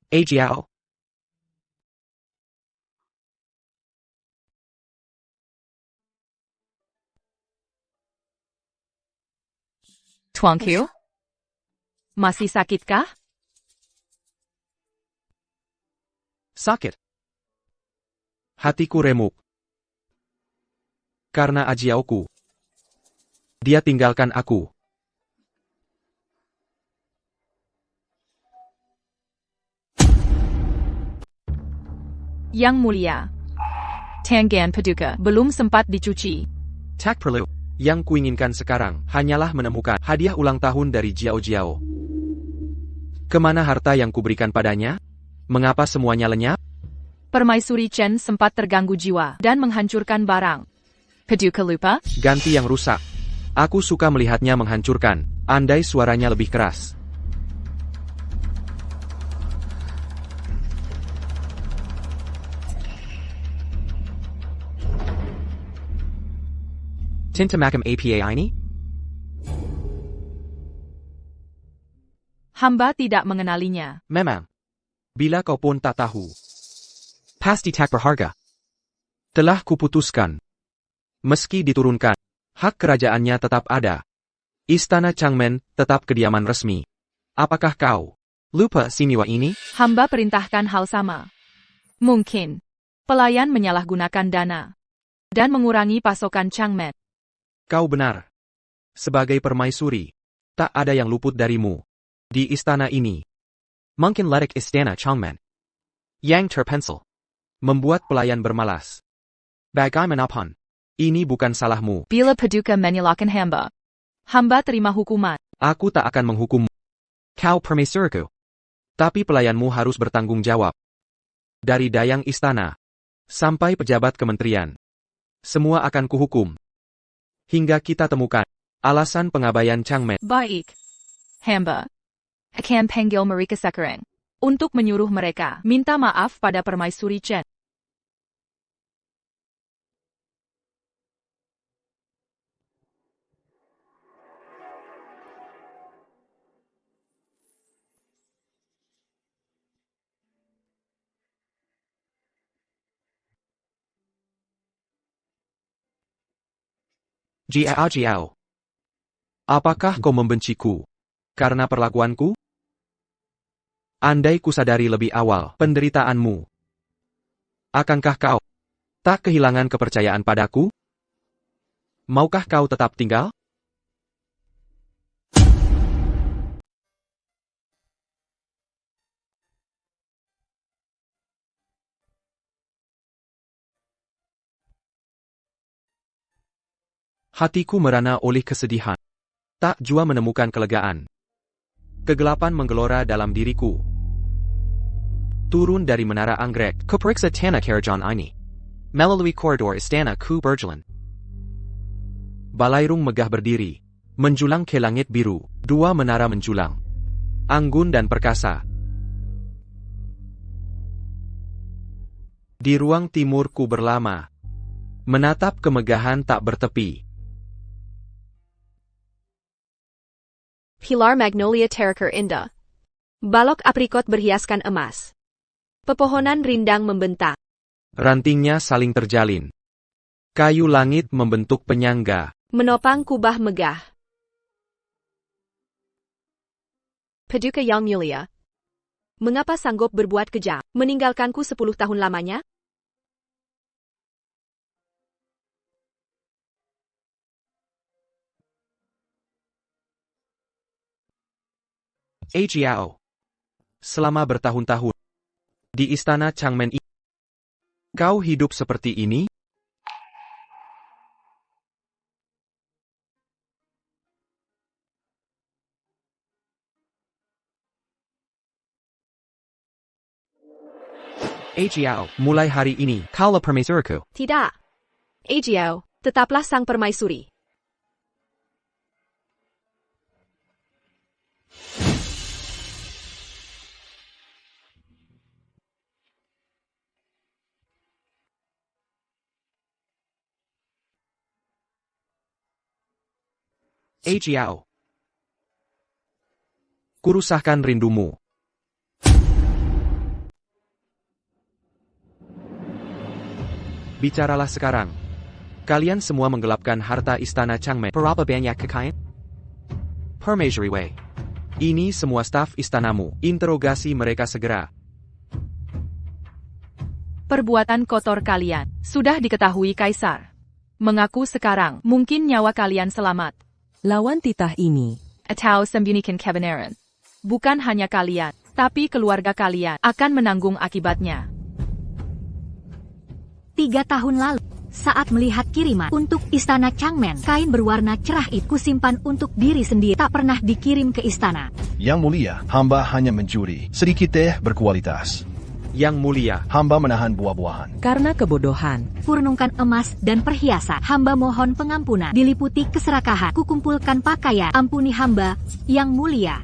Ajiao. Tuanku? Masih sakitkah? Sakit. Hatiku remuk. Karena Ajiaoku. Dia tinggalkan aku. Yang Mulia. Tangan Paduka belum sempat dicuci. Tak perlu. Yang kuinginkan sekarang hanyalah menemukan hadiah ulang tahun dari Jiao Jiao. Kemana harta yang kuberikan padanya? Mengapa semuanya lenyap? Permaisuri Chen sempat terganggu jiwa dan menghancurkan barang. Paduka lupa? Ganti yang rusak. Aku suka melihatnya menghancurkan, andai suaranya lebih keras. Tintamakam APA ini? Hamba tidak mengenalinya. Memang. Bila kau pun tak tahu. Pasti tak berharga. Telah kuputuskan. Meski diturunkan, hak kerajaannya tetap ada. Istana Changmen tetap kediaman resmi. Apakah kau lupa siniwa ini? Hamba perintahkan hal sama. Mungkin pelayan menyalahgunakan dana dan mengurangi pasokan Changmen. Kau benar. Sebagai permaisuri, tak ada yang luput darimu. Di istana ini. Mungkin ledek istana Changmen. Yang terpencil. Membuat pelayan bermalas. Bagaimanapun, ini bukan salahmu. Bila Paduka menyalahkan hamba, hamba terima hukuman. Aku tak akan menghukummu. Kau permaisuriku. Tapi pelayanmu harus bertanggung jawab. Dari dayang istana, sampai pejabat kementerian. Semua akan kuhukum. Hingga kita temukan alasan pengabaian Changmen. Baik. Hamba akan panggil mereka sekarang untuk menyuruh mereka minta maaf pada Permaisuri Chen. Jiao. Apakah kau membenciku karena perlakuanku? Andai kusadari lebih awal penderitaanmu, akankah kau tak kehilangan kepercayaan padaku? Maukah kau tetap tinggal? Hatiku merana oleh kesedihan. Tak jua menemukan kelegaan. Kegelapan menggelora dalam diriku. Turun dari menara anggrek, kuperiksa tanah kerajaan ini. Melalui koridor istana ku berjalan. Balairung megah berdiri, menjulang ke langit biru, dua menara menjulang. Anggun dan perkasa. Di ruang timur ku berlama. Menatap kemegahan tak bertepi. Pilar Magnolia Terracer Indah. Balok aprikot berhiaskan emas. Pepohonan rindang membentang. Rantingnya saling terjalin. Kayu langit membentuk penyangga. Menopang kubah megah. Paduka Yang Mulia. Mengapa sanggup berbuat kejam, meninggalkanku 10 tahun lamanya? Jiao. Selama bertahun-tahun di istana Changmen ini, kau hidup seperti ini? Jiao, mulai hari ini, kaulah permaisuriku. Tidak. Jiao, tetaplah sang permaisuri. Jiao. Kurusahkan rindumu. Bicaralah sekarang. Kalian semua menggelapkan harta istana Changmen. Berapa banyak kekayaan? Permaisuri Wei. Ini semua staf istanamu. Interogasi mereka segera. Perbuatan kotor kalian sudah diketahui Kaisar. Mengaku sekarang, mungkin nyawa kalian selamat. Lawan titah ini. Atau sembunyikan kebenaran. Bukan hanya kalian, tapi keluarga kalian akan menanggung akibatnya. 3 tahun lalu, saat melihat kiriman untuk istana Changmen, kain berwarna cerah itu simpan untuk diri sendiri, tak pernah dikirim ke istana. Yang Mulia, hamba hanya mencuri sedikit teh berkualitas. Yang Mulia. Hamba menahan buah-buahan. Karena kebodohan. Purnungkan emas dan perhiasan. Hamba mohon pengampunan. Diliputi keserakahan. Kukumpulkan pakaian. Ampuni hamba, Yang Mulia.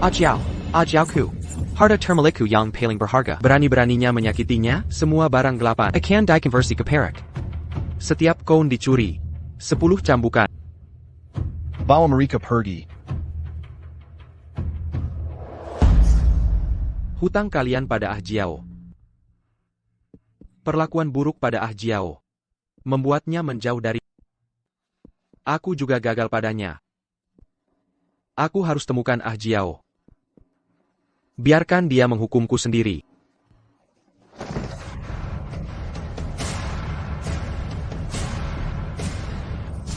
Ajiao. Ajiaoku. Harta termilikku yang paling berharga. Berani-beraninya menyakitinya, semua barang gelapan akan dikonversi ke perak. Setiap koin dicuri. 10 cambukan. Bawa mereka pergi. Hutang kalian pada Ah Jiao. Perlakuan buruk pada Ah Jiao membuatnya menjauh dari. Aku juga gagal padanya. Aku harus temukan Ah Jiao. Biarkan dia menghukumku sendiri.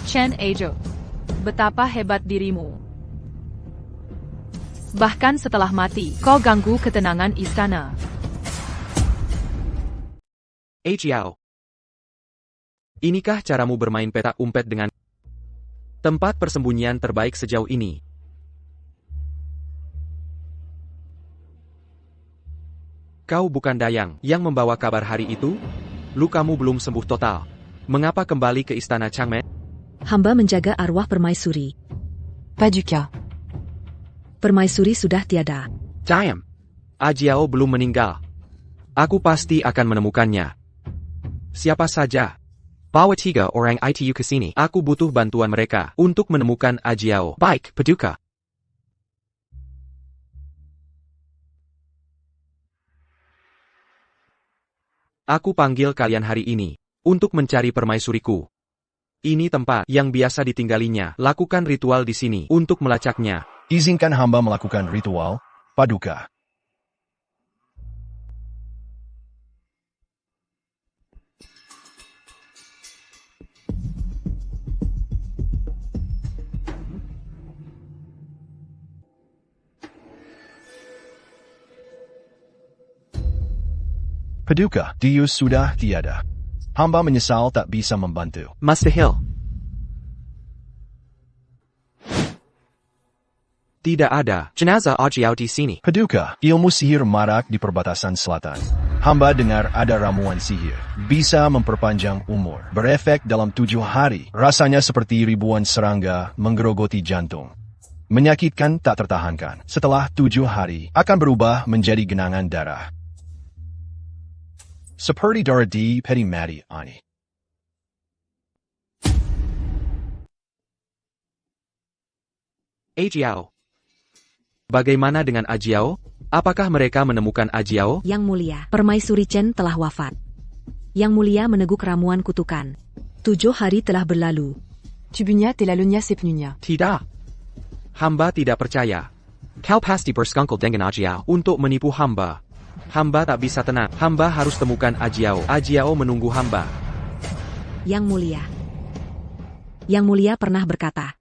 Chen Ejo, betapa hebat dirimu. Bahkan setelah mati, kau ganggu ketenangan istana. Jiao. Inikah caramu bermain petak umpet dengan tempat persembunyian terbaik sejauh ini? Kau bukan Dayang yang membawa kabar hari itu? Lukamu belum sembuh total. Mengapa kembali ke istana Changmen? Hamba menjaga arwah permaisuri. Pas du cas. Permaisuri sudah tiada. Diam. Ah Jiao belum meninggal. Aku pasti akan menemukannya. Siapa saja. Bawa 3 orang ITU ke sini. Aku butuh bantuan mereka untuk menemukan Ah Jiao. Baik, Paduka. Aku panggil kalian hari ini untuk mencari permaisuriku. Ini tempat yang biasa ditinggalinya. Lakukan ritual di sini untuk melacaknya. Izinkan hamba melakukan ritual, Paduka. Paduka, Dius sudah tiada. Hamba menyesal tak bisa membantu. Mustahil. Tidak ada jenazah Ah Jiao di sini. Paduka, ilmu sihir marak di perbatasan selatan. Hamba dengar ada ramuan sihir. Bisa memperpanjang umur. Berefek dalam 7 hari. Rasanya seperti ribuan serangga menggerogoti jantung. Menyakitkan tak tertahankan. Setelah 7 hari, akan berubah menjadi genangan darah. Seperti darah di peti mati ani. Ah Jiao. Bagaimana dengan Ah Jiao? Apakah mereka menemukan Ah Jiao? Yang Mulia, Permaisuri Chen telah wafat. Yang Mulia meneguk ramuan kutukan. 7 hari telah berlalu. Tubunya telalonia sepnunya. Tidak. Hamba tidak percaya. Kau pasti bersekongkol dengan Ah Jiao untuk menipu hamba. Hamba tak bisa tenang. Hamba harus temukan Ah Jiao. Ah Jiao menunggu hamba. Yang Mulia. Yang Mulia pernah berkata,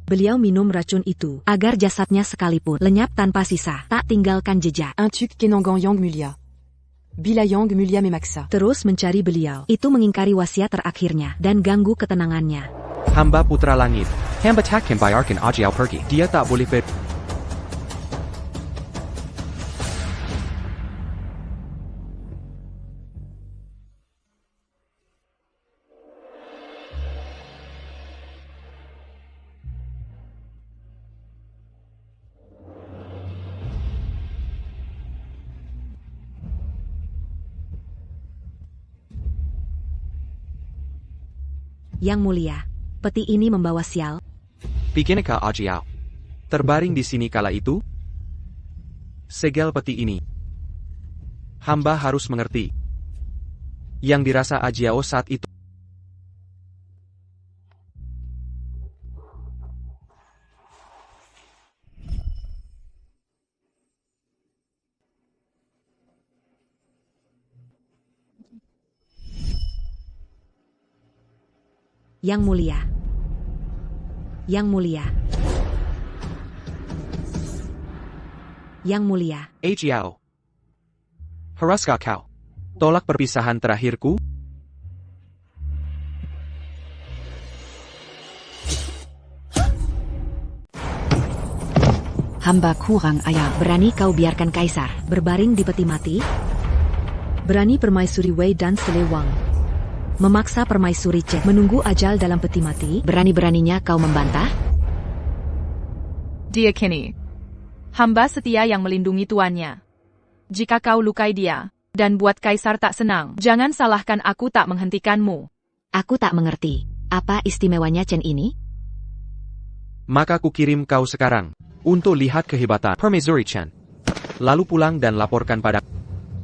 beliau minum racun itu agar jasadnya sekalipun lenyap tanpa sisa, tak tinggalkan jejak. Un tuk kenangan Yang Mulia. Bila Yang Mulia memaksa. Terus mencari beliau. Itu mengingkari wasiat terakhirnya dan ganggu ketenangannya. Hamba putra langit. Hamba takkan biarkan Ah Jiao pergi. Dia tak boleh Yang Mulia, peti ini membawa sial. Bikinkah Ah Jiao terbaring di sini kala itu? Segel peti ini. Hamba harus mengerti. Yang dirasa Ah Jiao saat itu. Yang Mulia. Yang Mulia. Yang Mulia. Ah Jiao. Haruskah kau tolak perpisahan terakhirku? Hamba kurang ayam. Berani kau biarkan kaisar berbaring di peti mati? Berani permaisuri Wei dan Selewang memaksa permaisuri Chen menunggu ajal dalam peti mati? Berani-beraninya kau membantah? Dia kini. Hamba setia yang melindungi tuannya. Jika kau lukai dia, dan buat kaisar tak senang, jangan salahkan aku tak menghentikanmu. Aku tak mengerti. Apa istimewanya Chen ini? Maka kukirim kau sekarang, untuk lihat kehebatan Permaisuri Chen. Lalu pulang dan laporkan pada...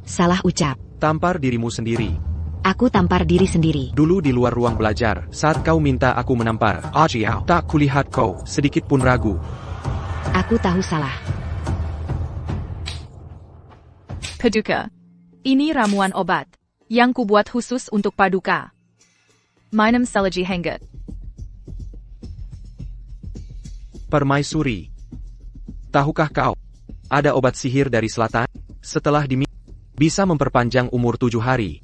Salah ucap. Tampar dirimu sendiri. Aku tampar diri sendiri. Dulu di luar ruang belajar, saat kau minta aku menampar, Ajiao, tak kulihat kau, sedikit pun ragu. Aku tahu salah. Paduka. Ini ramuan obat, yang kubuat khusus untuk Paduka. Minum selagi hangat. Permaisuri. Tahukah kau, ada obat sihir dari selatan, setelah diminum, bisa memperpanjang umur 7 hari.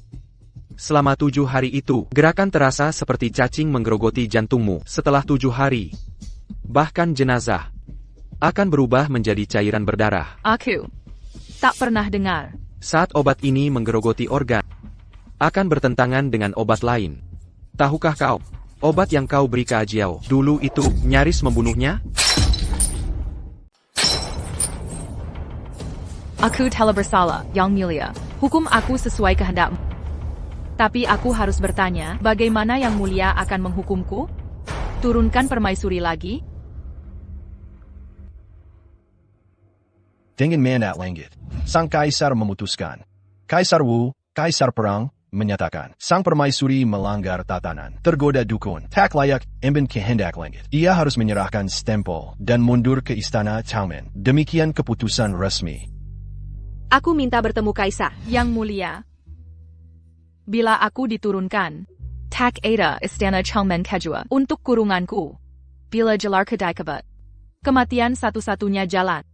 Selama 7 hari itu, gerakan terasa seperti cacing menggerogoti jantungmu. Setelah 7 hari, bahkan jenazah akan berubah menjadi cairan berdarah. Aku tak pernah dengar. Saat obat ini menggerogoti organ, akan bertentangan dengan obat lain. Tahukah kau, obat yang kau beri ke Ajiao dulu itu nyaris membunuhnya? Aku telah bersalah, Yang Mulia. Hukum aku sesuai kehendakmu. Tapi aku harus bertanya, bagaimana Yang Mulia akan menghukumku? Turunkan permaisuri lagi? Dengan mandat langit, sang kaisar memutuskan. Kaisar Wu, kaisar perang, menyatakan, sang permaisuri melanggar tatanan, tergoda dukun, tak layak, imben kehendak langit. Ia harus menyerahkan stempel dan mundur ke istana Changmen. Demikian keputusan resmi. Aku minta bertemu kaisar. Yang Mulia. Bila aku diturunkan, tak ada istana Changmen Kejua untuk kurunganku. Bila jelar kedai kebat. Kematian satu-satunya jalan.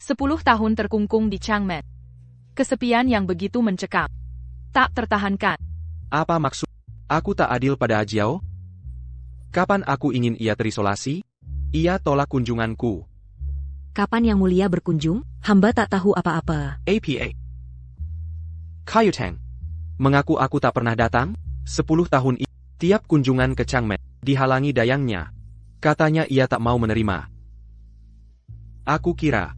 10 tahun terkungkung di Changmen. Kesepian yang begitu mencekam. Tak tertahankan. Apa maksud? Aku tak adil pada Ajiao? Kapan aku ingin ia terisolasi? Ia tolak kunjunganku. Kapan Yang Mulia berkunjung? Hamba tak tahu apa-apa. APA. Kayuteng. Mengaku aku tak pernah datang? 10 tahun ini, tiap kunjungan ke Changmen, dihalangi dayangnya. Katanya ia tak mau menerima. Aku kira,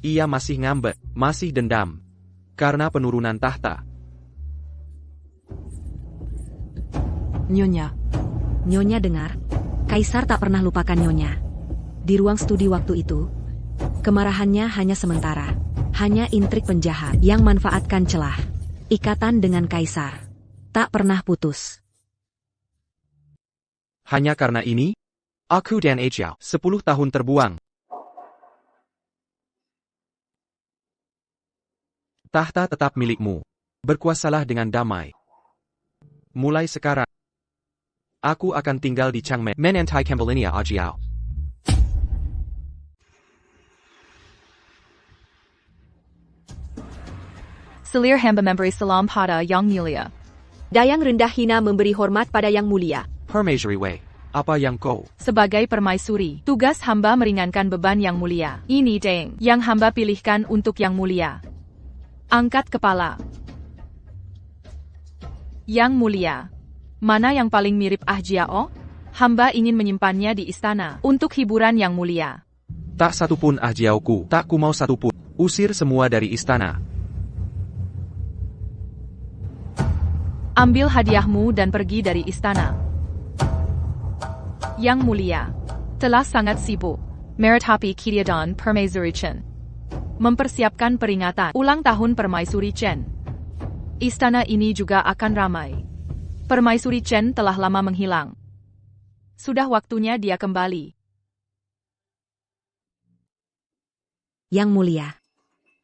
ia masih ngambek, masih dendam. Karena penurunan tahta. Nyonya. Nyonya dengar? Kaisar tak pernah lupakan Nyonya. Di ruang studi waktu itu, kemarahannya hanya sementara. Hanya intrik penjahat yang manfaatkan celah. Ikatan dengan Kaisar. Tak pernah putus. Hanya karena ini, aku dan Ajiao 10 tahun terbuang. Tahta tetap milikmu. Berkuasalah dengan damai. Mulai sekarang, aku akan tinggal di Changmen. Menentai kembalinya Ajiao. Selir hamba memberi salam pada Yang Mulia. Dayang rendah hina memberi hormat pada Yang Mulia. Permaisuri Wei, apa yang kau? Sebagai permaisuri, tugas hamba meringankan beban Yang Mulia. Ini Deng yang hamba pilihkan untuk Yang Mulia. Angkat kepala. Yang Mulia. Mana yang paling mirip Ajiao? Hamba ingin menyimpannya di istana untuk hiburan Yang Mulia. Tak satupun Ajiaoku, tak ku mau satupun. Usir semua dari istana. Ambil hadiahmu dan pergi dari istana. Yang Mulia. Telah sangat sibuk. Meratapi Kiriadan Permaisuri Chen. Mempersiapkan peringatan ulang tahun Permaisuri Chen. Istana ini juga akan ramai. Permaisuri Chen telah lama menghilang. Sudah waktunya dia kembali. Yang Mulia.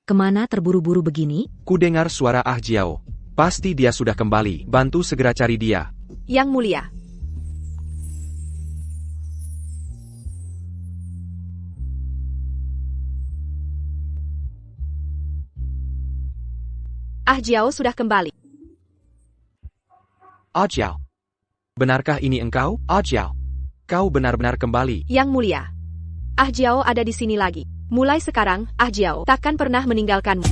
Kemana terburu-buru begini? Ku dengar suara Ajiao. Pasti dia sudah kembali. Bantu segera cari dia. Yang Mulia. Ajiao sudah kembali. Ajiao. Benarkah ini engkau, Ajiao? Kau benar-benar kembali. Yang Mulia. Ah Jiao ada di sini lagi. Mulai sekarang, Ah Jiao takkan pernah meninggalkanmu.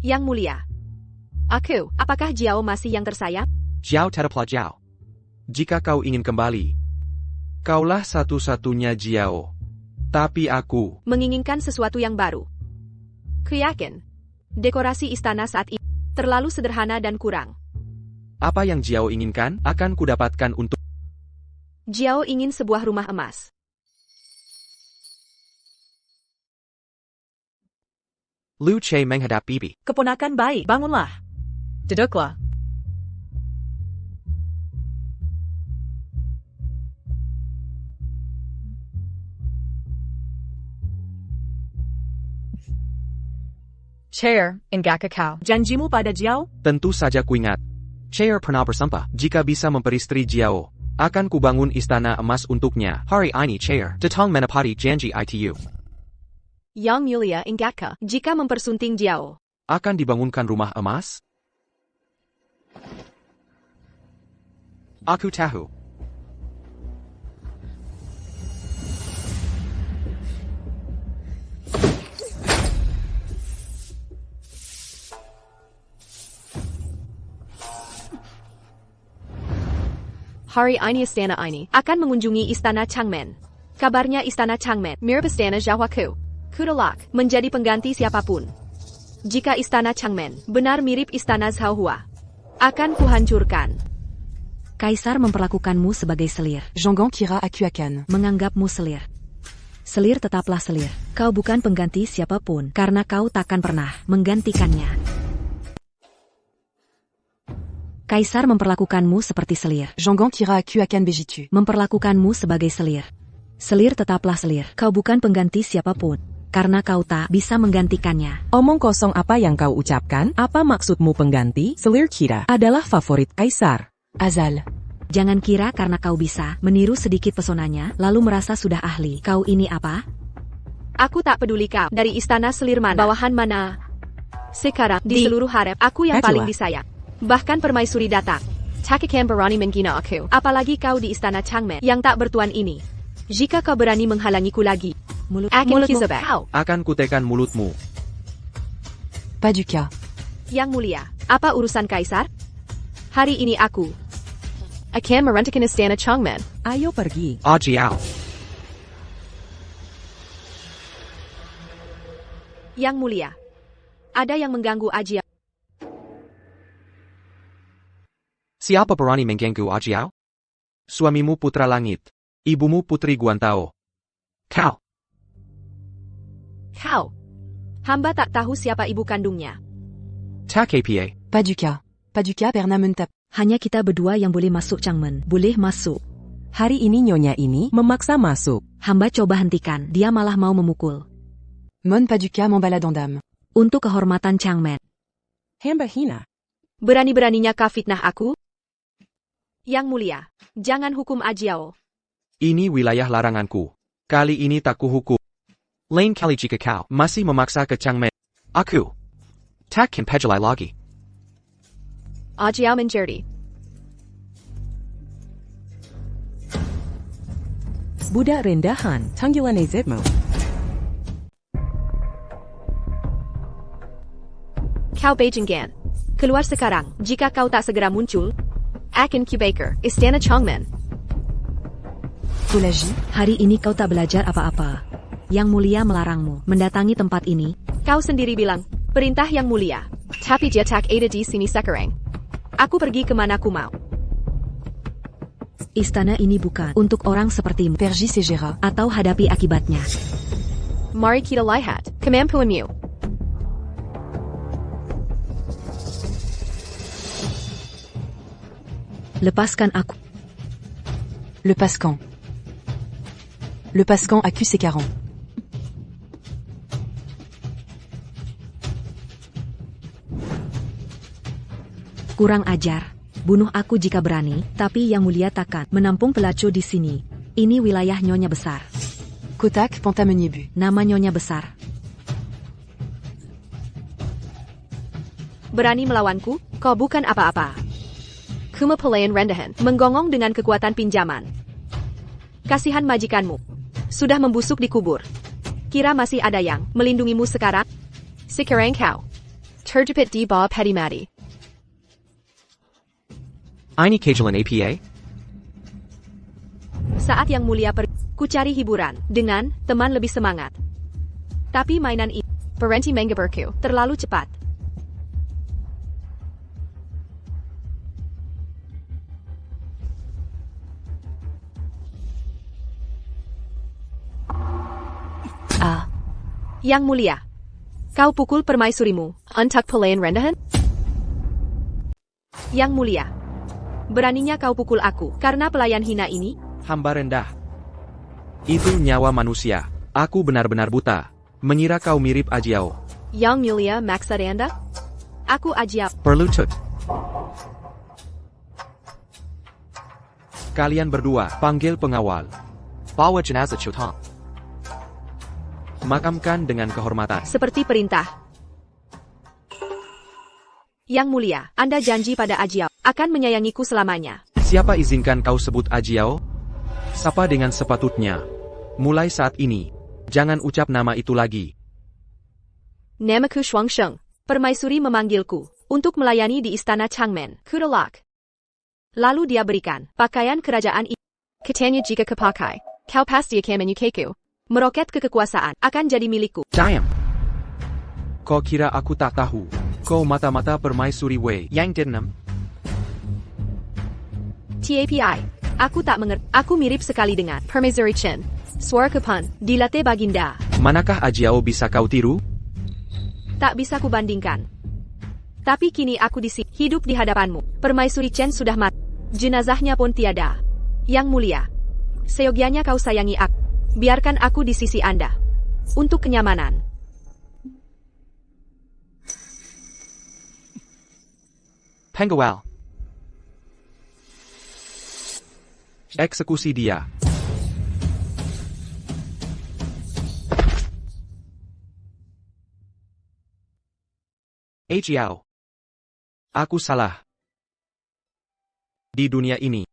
Yang Mulia. Apakah Jiao masih yang tersayang? Jiao tetaplah Jiao. Jika kau ingin kembali, kaulah satu-satunya Jiao. Tapi aku menginginkan sesuatu yang baru. Kuyakin, dekorasi istana saat ini terlalu sederhana dan kurang. apa yang Jiao inginkan akan kudapatkan untuk. Jiao ingin sebuah rumah emas. Lu Che menghadap Bibi. Keponakan baik, bangunlah. Duduklah. Chair, ingat kau. Janjimu pada Jiao? Tentu saja kuingat. Chair pernah bersumpah, jika bisa memperistri Jiao, akan kubangun istana emas untuknya. Hari ini Chair, datang menepati janji itu. Yang Mulia ingatkah, jika mempersunting Jiao Akan dibangunkan rumah emas? Aku tahu. hari ini istana ini akan mengunjungi istana Changmen. Kabarnya istana Changmen mirip istana Zhaohuaku. Kudalak menjadi pengganti siapapun. Jika istana Changmen benar mirip istana Zhaohua, akan kuhancurkan. Kaisar memperlakukanmu sebagai selir. Zhonggang kira aku akan Menganggapmu selir. Selir tetaplah selir. Kau bukan pengganti siapapun, karena kau takkan pernah menggantikannya. Kaisar memperlakukanmu seperti selir. Zhonggang kira aku akan begitu. Memperlakukanmu sebagai selir. Selir tetaplah selir. Kau bukan pengganti siapapun, karena kau tak bisa menggantikannya. Omong kosong apa yang kau ucapkan? Apa maksudmu pengganti? Selir kira adalah favorit Kaisar. Azal. Jangan kira karena kau bisa meniru sedikit pesonanya, lalu merasa sudah ahli. Kau ini apa? Aku tak peduli kau dari istana selir mana, bawahan mana. Sekarang, di seluruh harem, aku yang Najwa. paling disayang. Bahkan permaisuri datang. Tak akan berani menghina aku. Apalagi kau di istana Changmen yang tak bertuan ini. Jika kau berani menghalangiku lagi, akan kizabek kau. Akan kutekan mulutmu. Paduka. Yang Mulia, apa urusan Kaisar? Hari ini aku akan merentakan istana Changmen. Ayo pergi. Ah Jiao. Yang Mulia, ada yang mengganggu Ajia. Siapa berani mengganggu Ah Jiao? Suamimu putra langit. Ibumu putri Guantao. Kau. Kau. Hamba tak tahu siapa ibu kandungnya. Tak kpa. Paduka. Paduka pernah mentap. Hanya kita berdua yang boleh masuk Changmen. Boleh masuk. Hari ini nyonya ini memaksa masuk. Hamba coba hentikan, dia malah mau memukul. Mon Paduka membaladon dam. Untuk kehormatan Changmen. Hamba hina. Berani-beraninya kau fitnah aku? Yang Mulia, jangan hukum Ajiao. Ini wilayah laranganku. Kali ini tak kuhukum. Lain kali jika kau masih memaksa ke Changmen, aku takkan pejelai lagi. Ajiao menjadi. Budak rendahan, tanggilan azabmu. Kau Beijinggan. Keluar sekarang, jika kau tak segera muncul. Akan Baker, istana Changmen. Kulaji. Hari ini kau tak belajar apa-apa. Yang Mulia melarangmu mendatangi tempat ini. Kau sendiri bilang, perintah Yang Mulia. Tapi dia tak ada di sini sekarang. Aku pergi kemana ku mau. Istana ini bukan untuk orang sepertimu. Pergi segera. Atau hadapi akibatnya. Mari kita lihat kemampuanmu. Lepaskan aku. Lepaskan. Lepaskan aku sekarang. Kurang ajar. Bunuh aku jika berani, tapi Yang Mulia takkan menampung pelacur di sini. Ini wilayah Nyonya Besar. Kotak Pantamenyebu. Nama Nyonya Besar. Berani melawanku? Kau bukan apa-apa. Kuma pelayan rendahan, menggonggong dengan kekuatan pinjaman. Kasihan majikanmu. Sudah membusuk di kubur. Kira masih ada yang melindungimu sekarang? Sekarang kau terjepit di bawah pedimati. Ini kejalan APA? Saat Yang Mulia ku cari hiburan dengan teman lebih semangat. Tapi mainan ini berhenti menggeberku terlalu cepat. Yang Mulia, kau pukul permaisurimu untuk pelayan rendahan? Yang Mulia, beraninya kau pukul aku karena pelayan hina ini? Hamba rendah. Itu nyawa manusia. Aku benar-benar buta. Mengira kau mirip Ajiao. Yang Mulia maksud Anda? Aku Ajiao. Perlutut. Kalian berdua, panggil pengawal. Bawa jenazah Chutang. Makamkan dengan kehormatan. Seperti perintah. Yang Mulia, Anda janji pada Ajiao akan menyayangiku selamanya. Siapa izinkan kau sebut Ajiao? Sapa dengan sepatutnya. Mulai saat ini, jangan ucap nama itu lagi. Namaku Shuangsheng. Permaisuri memanggilku untuk melayani di istana Changmen, Kudalak. Lalu dia berikan pakaian kerajaan ini. Katanya jika kepakai, kau pasti akan menyukaiku. Meroket ke kekuasaan akan jadi milikku. Diam. Kau kira aku tak tahu? Kau mata-mata permaisuri Wei yang dienam. TAPI. Aku tak mengerti. Aku mirip sekali dengan Permaisuri Chen. Suara kepan, dilate baginda. Manakah Ajiao bisa kau tiru? Tak bisa kubandingkan. Tapi kini aku hidup di hadapanmu. Permaisuri Chen sudah mati. Jenazahnya pun tiada. Yang Mulia, seyogianya kau sayangi aku. Biarkan aku di sisi Anda. Untuk kenyamanan. Penggawal. Eksekusi dia. Ajiao. Aku salah. Di dunia ini,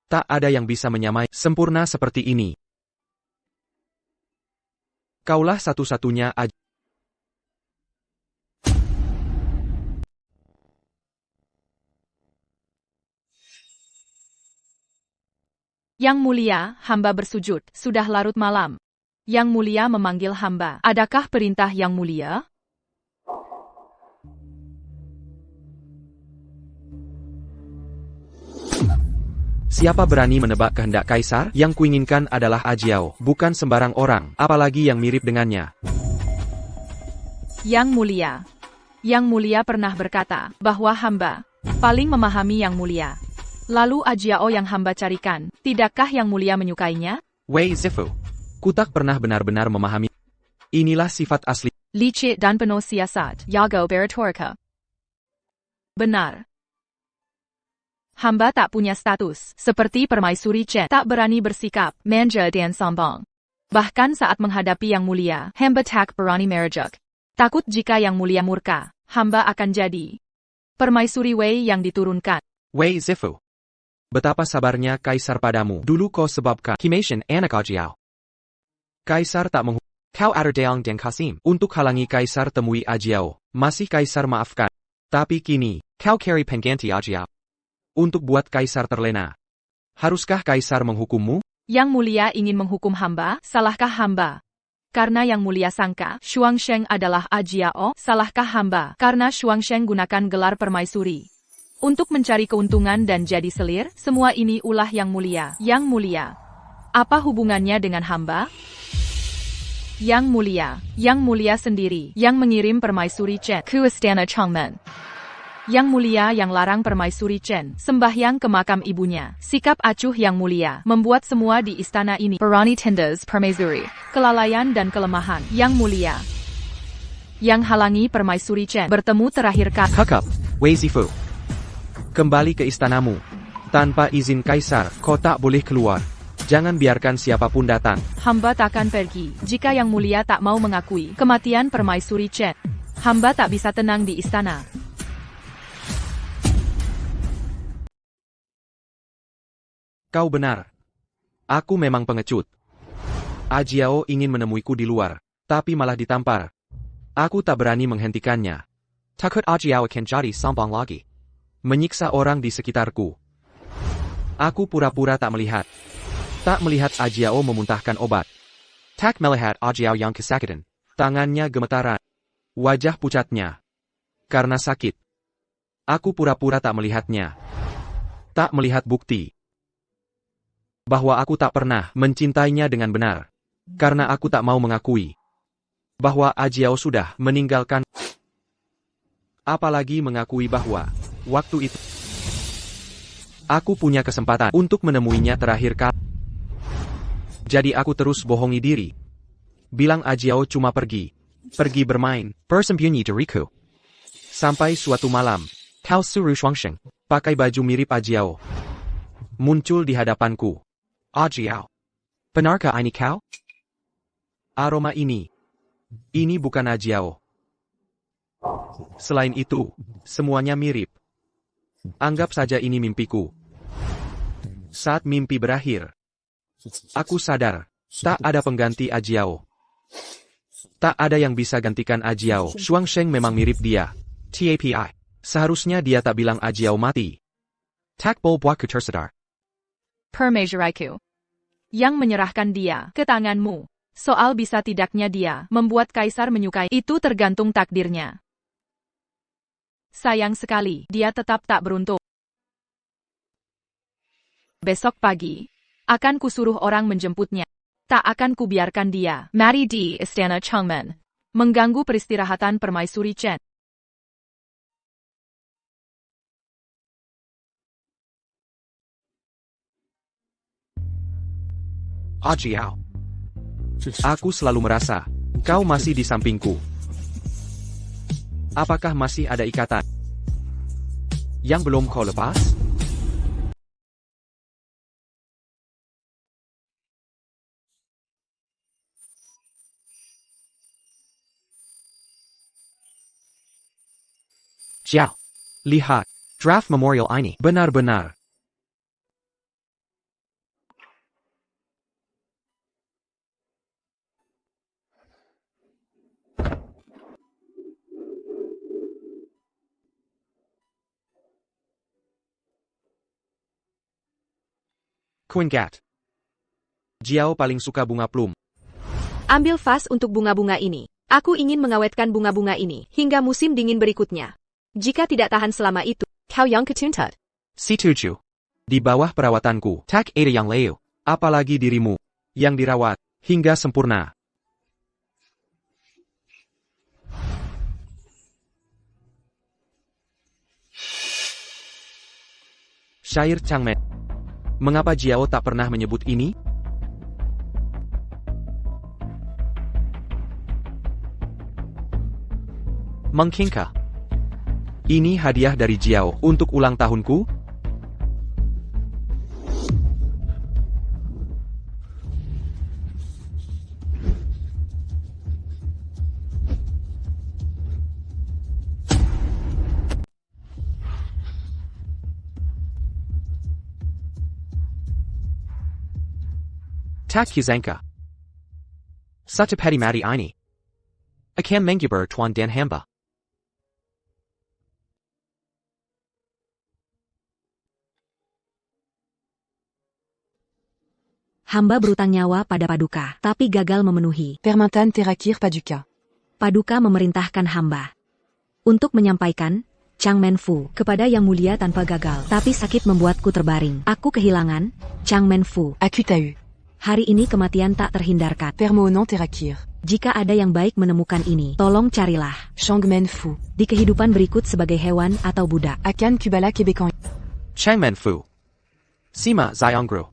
tak ada yang bisa menyamai sempurna seperti ini. Kaulah satu-satunya aja. Yang Mulia, hamba bersujud, sudah larut malam. Yang Mulia memanggil hamba. Adakah perintah Yang Mulia? Siapa berani menebak kehendak kaisar? Yang kuinginkan adalah Ajiao, bukan sembarang orang, apalagi yang mirip dengannya. Yang Mulia. Yang Mulia pernah berkata bahwa hamba paling memahami Yang Mulia. Lalu Ajiao yang hamba carikan, tidakkah Yang Mulia menyukainya? Wei Zifu. Kutak pernah benar-benar memahami. Inilah sifat asli. Licik dan penuh siasat, Yago Baratorika. Benar. Hamba tak punya status, seperti Permaisuri Chen, tak berani bersikap, manja dan sombong. Bahkan saat menghadapi Yang Mulia, hamba tak berani merejek. Takut jika Yang Mulia murka, hamba akan jadi Permaisuri Wei yang diturunkan. Wei Zifu. Betapa sabarnya Kaisar padamu. Dulu kau sebabkan Kimation anak Ajiao. Kaisar tak menghukum. Kau ada Deang dan Kasim. Untuk halangi Kaisar temui Ajiao. Masih Kaisar maafkan. Tapi kini, kau carry pengganti Ajiao. Untuk buat Kaisar terlena. Haruskah Kaisar menghukummu? Yang Mulia ingin menghukum hamba, salahkah hamba? Karena Yang Mulia sangka, Shuangsheng adalah Ajiao, salahkah hamba? Karena Shuangsheng gunakan gelar permaisuri. Untuk mencari keuntungan dan jadi selir, semua ini ulah Yang Mulia. Yang Mulia. Apa hubungannya dengan hamba? Yang Mulia sendiri, yang mengirim permaisuri Chen ke istana Changmen. Yang Mulia yang larang permaisuri Chen sembahyang ke makam ibunya. Sikap acuh Yang Mulia membuat semua di istana ini berani tindas permaisuri. Kelalaian dan kelemahan Yang Mulia yang halangi permaisuri Chen bertemu terakhir kali. Hakap, Wei Zifu. Kembali ke istanamu. Tanpa izin Kaisar, kau tak boleh keluar. Jangan biarkan siapapun datang. Hamba takkan pergi jika Yang Mulia tak mau mengakui kematian permaisuri Chen. Hamba tak bisa tenang di istana. Kau benar. Aku memang pengecut. Ajiao ingin menemuiku di luar, tapi malah ditampar. Aku tak berani menghentikannya. Takut Ajiao akan jadi sombong lagi. Menyiksa orang di sekitarku. Aku pura-pura tak melihat. Tak melihat Ajiao memuntahkan obat. Tak melihat Ajiao yang kesakitan. Tangannya gemetaran. Wajah pucatnya. Karena sakit. Aku pura-pura tak melihatnya. Tak melihat bukti. Bahwa aku tak pernah mencintainya dengan benar. Karena aku tak mau mengakui. Bahwa Ajiao sudah meninggalkan. Apalagi mengakui bahwa waktu itu aku punya kesempatan untuk menemuinya terakhir kali. Jadi aku terus bohongi diri. Bilang Ajiao cuma pergi bermain, bersembunyi diriku. Sampai suatu malam, Tao Suru Shuangsheng, pakai baju mirip Ajiao, muncul di hadapanku. Ajiao, benarkah ini kau? Aroma ini bukan Ajiao. Selain itu, semuanya mirip. Anggap saja ini mimpiku. Saat mimpi berakhir, aku sadar, tak ada pengganti Ajiao. Tak ada yang bisa gantikan Ajiao. Shuangsheng memang mirip dia. TAPI. Seharusnya dia tak bilang Ajiao mati. Takbol buatku tersadar. Permaisuriku. Yang menyerahkan dia ke tanganmu. Soal bisa tidaknya dia membuat kaisar menyukai itu tergantung takdirnya. Sayang sekali, dia tetap tak beruntung. Besok pagi, akan kusuruh orang menjemputnya. Tak akan kubiarkan dia mati di Istana Changmen, mengganggu peristirahatan Permaisuri Chen. Ajiao. Aku selalu merasa, kau masih di sampingku. Apakah masih ada ikatan yang belum kau lepas? Jiao, lihat, draft memorial ini benar-benar. Kuingat. Jiao paling suka bunga plum. Ambil vas untuk bunga-bunga ini. Aku ingin mengawetkan bunga-bunga ini hingga musim dingin berikutnya. Jika tidak tahan selama itu, kau yang ketuntut. Setuju. Di bawah perawatanku, tak ada yang leo. Apalagi dirimu, yang dirawat hingga sempurna. Syair Changmen. Mengapa Jiao tak pernah menyebut ini? Mungkinkah ini hadiah dari Jiao untuk ulang tahunku? Tak Kuzanka. Such a petty mati ini. Akan mengubar tuan dan hamba. Hamba berutang nyawa pada Paduka, tapi gagal memenuhi. Permintaan terakir Paduka. Paduka memerintahkan hamba untuk menyampaikan Changmen Fu kepada Yang Mulia tanpa gagal, tapi sakit membuatku terbaring. Aku kehilangan Changmen Fu. Aku tahu. Hari ini kematian tak terhindarkan. Permohonan terakir. Jika ada yang baik menemukan ini, tolong carilah. Changmen Fu. Di kehidupan berikut sebagai hewan atau budak. Akan Kubala Quebecan. Changmen Fu. Sima Zayangro.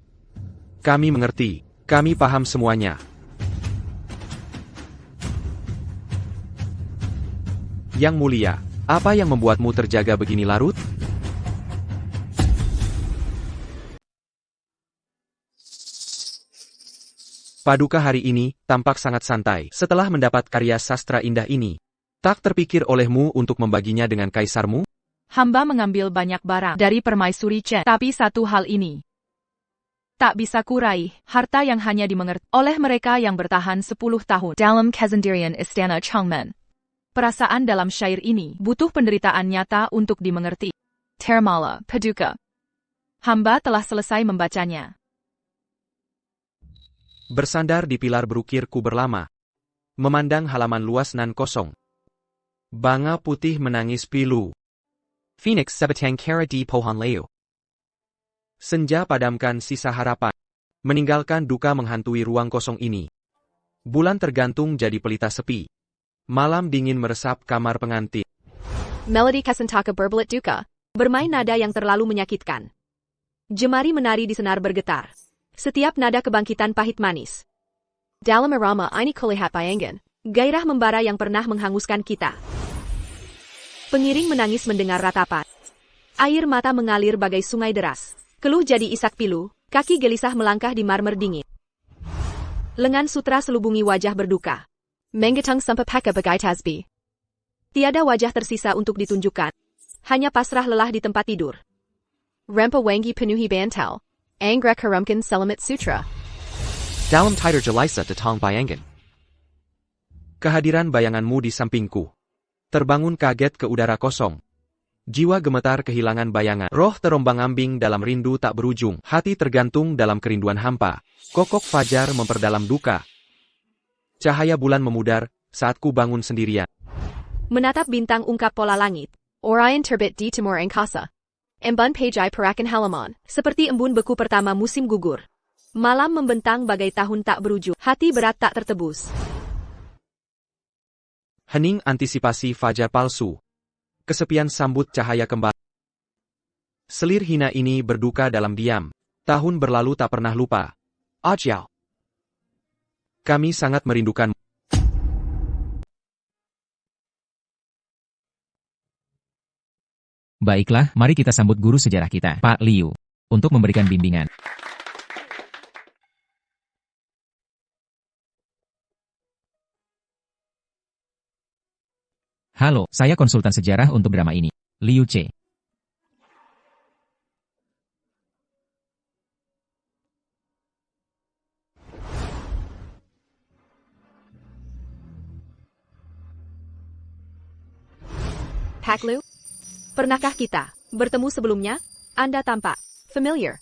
Kami mengerti. Kami paham semuanya. Yang Mulia, apa yang membuatmu terjaga begini larut? Paduka hari ini tampak sangat santai setelah mendapat karya sastra indah ini. Tak terpikir olehmu untuk membaginya dengan kaisarmu? Hamba mengambil banyak barang dari Permaisuri Chen, tapi satu hal ini Tak bisa kurai, harta yang hanya dimengerti oleh mereka yang bertahan 10 tahun dalam Kazandirian Istana Changmen. Perasaan dalam syair ini butuh penderitaan nyata untuk dimengerti. Termala, Paduka. Hamba telah selesai membacanya. Bersandar di pilar berukir kubur lama. Memandang halaman luas nan kosong. Banga putih menangis pilu. Phoenix Sebetang Kara di Pohon Leo. Senja padamkan sisa harapan. Meninggalkan duka menghantui ruang kosong ini. Bulan tergantung jadi pelita sepi. Malam dingin meresap kamar pengantin. Melodi Kasantaka berbelit duka. Bermain nada yang terlalu menyakitkan. Jemari menari di senar bergetar. Setiap nada kebangkitan pahit manis. Dalam arama ini kulihat bayangan. Gairah membara yang pernah menghanguskan kita. Pengiring menangis mendengar ratapan. Air mata mengalir bagai sungai deras. Keluh jadi isak pilu, kaki gelisah melangkah di marmer dingin. Lengan sutra selubungi wajah berduka. Menggetang sampai peka bagai tasbih. Tiada wajah tersisa untuk ditunjukkan. Hanya pasrah lelah di tempat tidur. Rempa wangi penuhi bantal. Anggrek harumkan selamat sutra. Dalam tider Jelisa Datang Bayangan. Kehadiran bayanganmu di sampingku. Terbangun kaget ke udara kosong. Jiwa gemetar kehilangan bayangan. Roh terombang-ambing dalam rindu tak berujung. Hati tergantung dalam kerinduan hampa. Kokok fajar memperdalam duka. Cahaya bulan memudar saat ku bangun sendirian. Menatap bintang ungkap pola langit. Orion terbit di timur angkasa. Embun pejai perakan halaman. Seperti embun beku pertama musim gugur. Malam membentang bagai tahun tak berujung. Hati berat tak tertebus. Hening antisipasi fajar palsu. Kesepian sambut cahaya kembali. Selir hina ini berduka dalam diam. Tahun berlalu tak pernah lupa. Ajiao. Kami sangat merindukanmu. Baiklah, mari kita sambut guru sejarah kita, Pak Liu, untuk memberikan bimbingan. Halo, saya konsultan sejarah untuk drama ini, Liu Ce. Pak Liu? Pernahkah kita bertemu sebelumnya? Anda tampak familiar.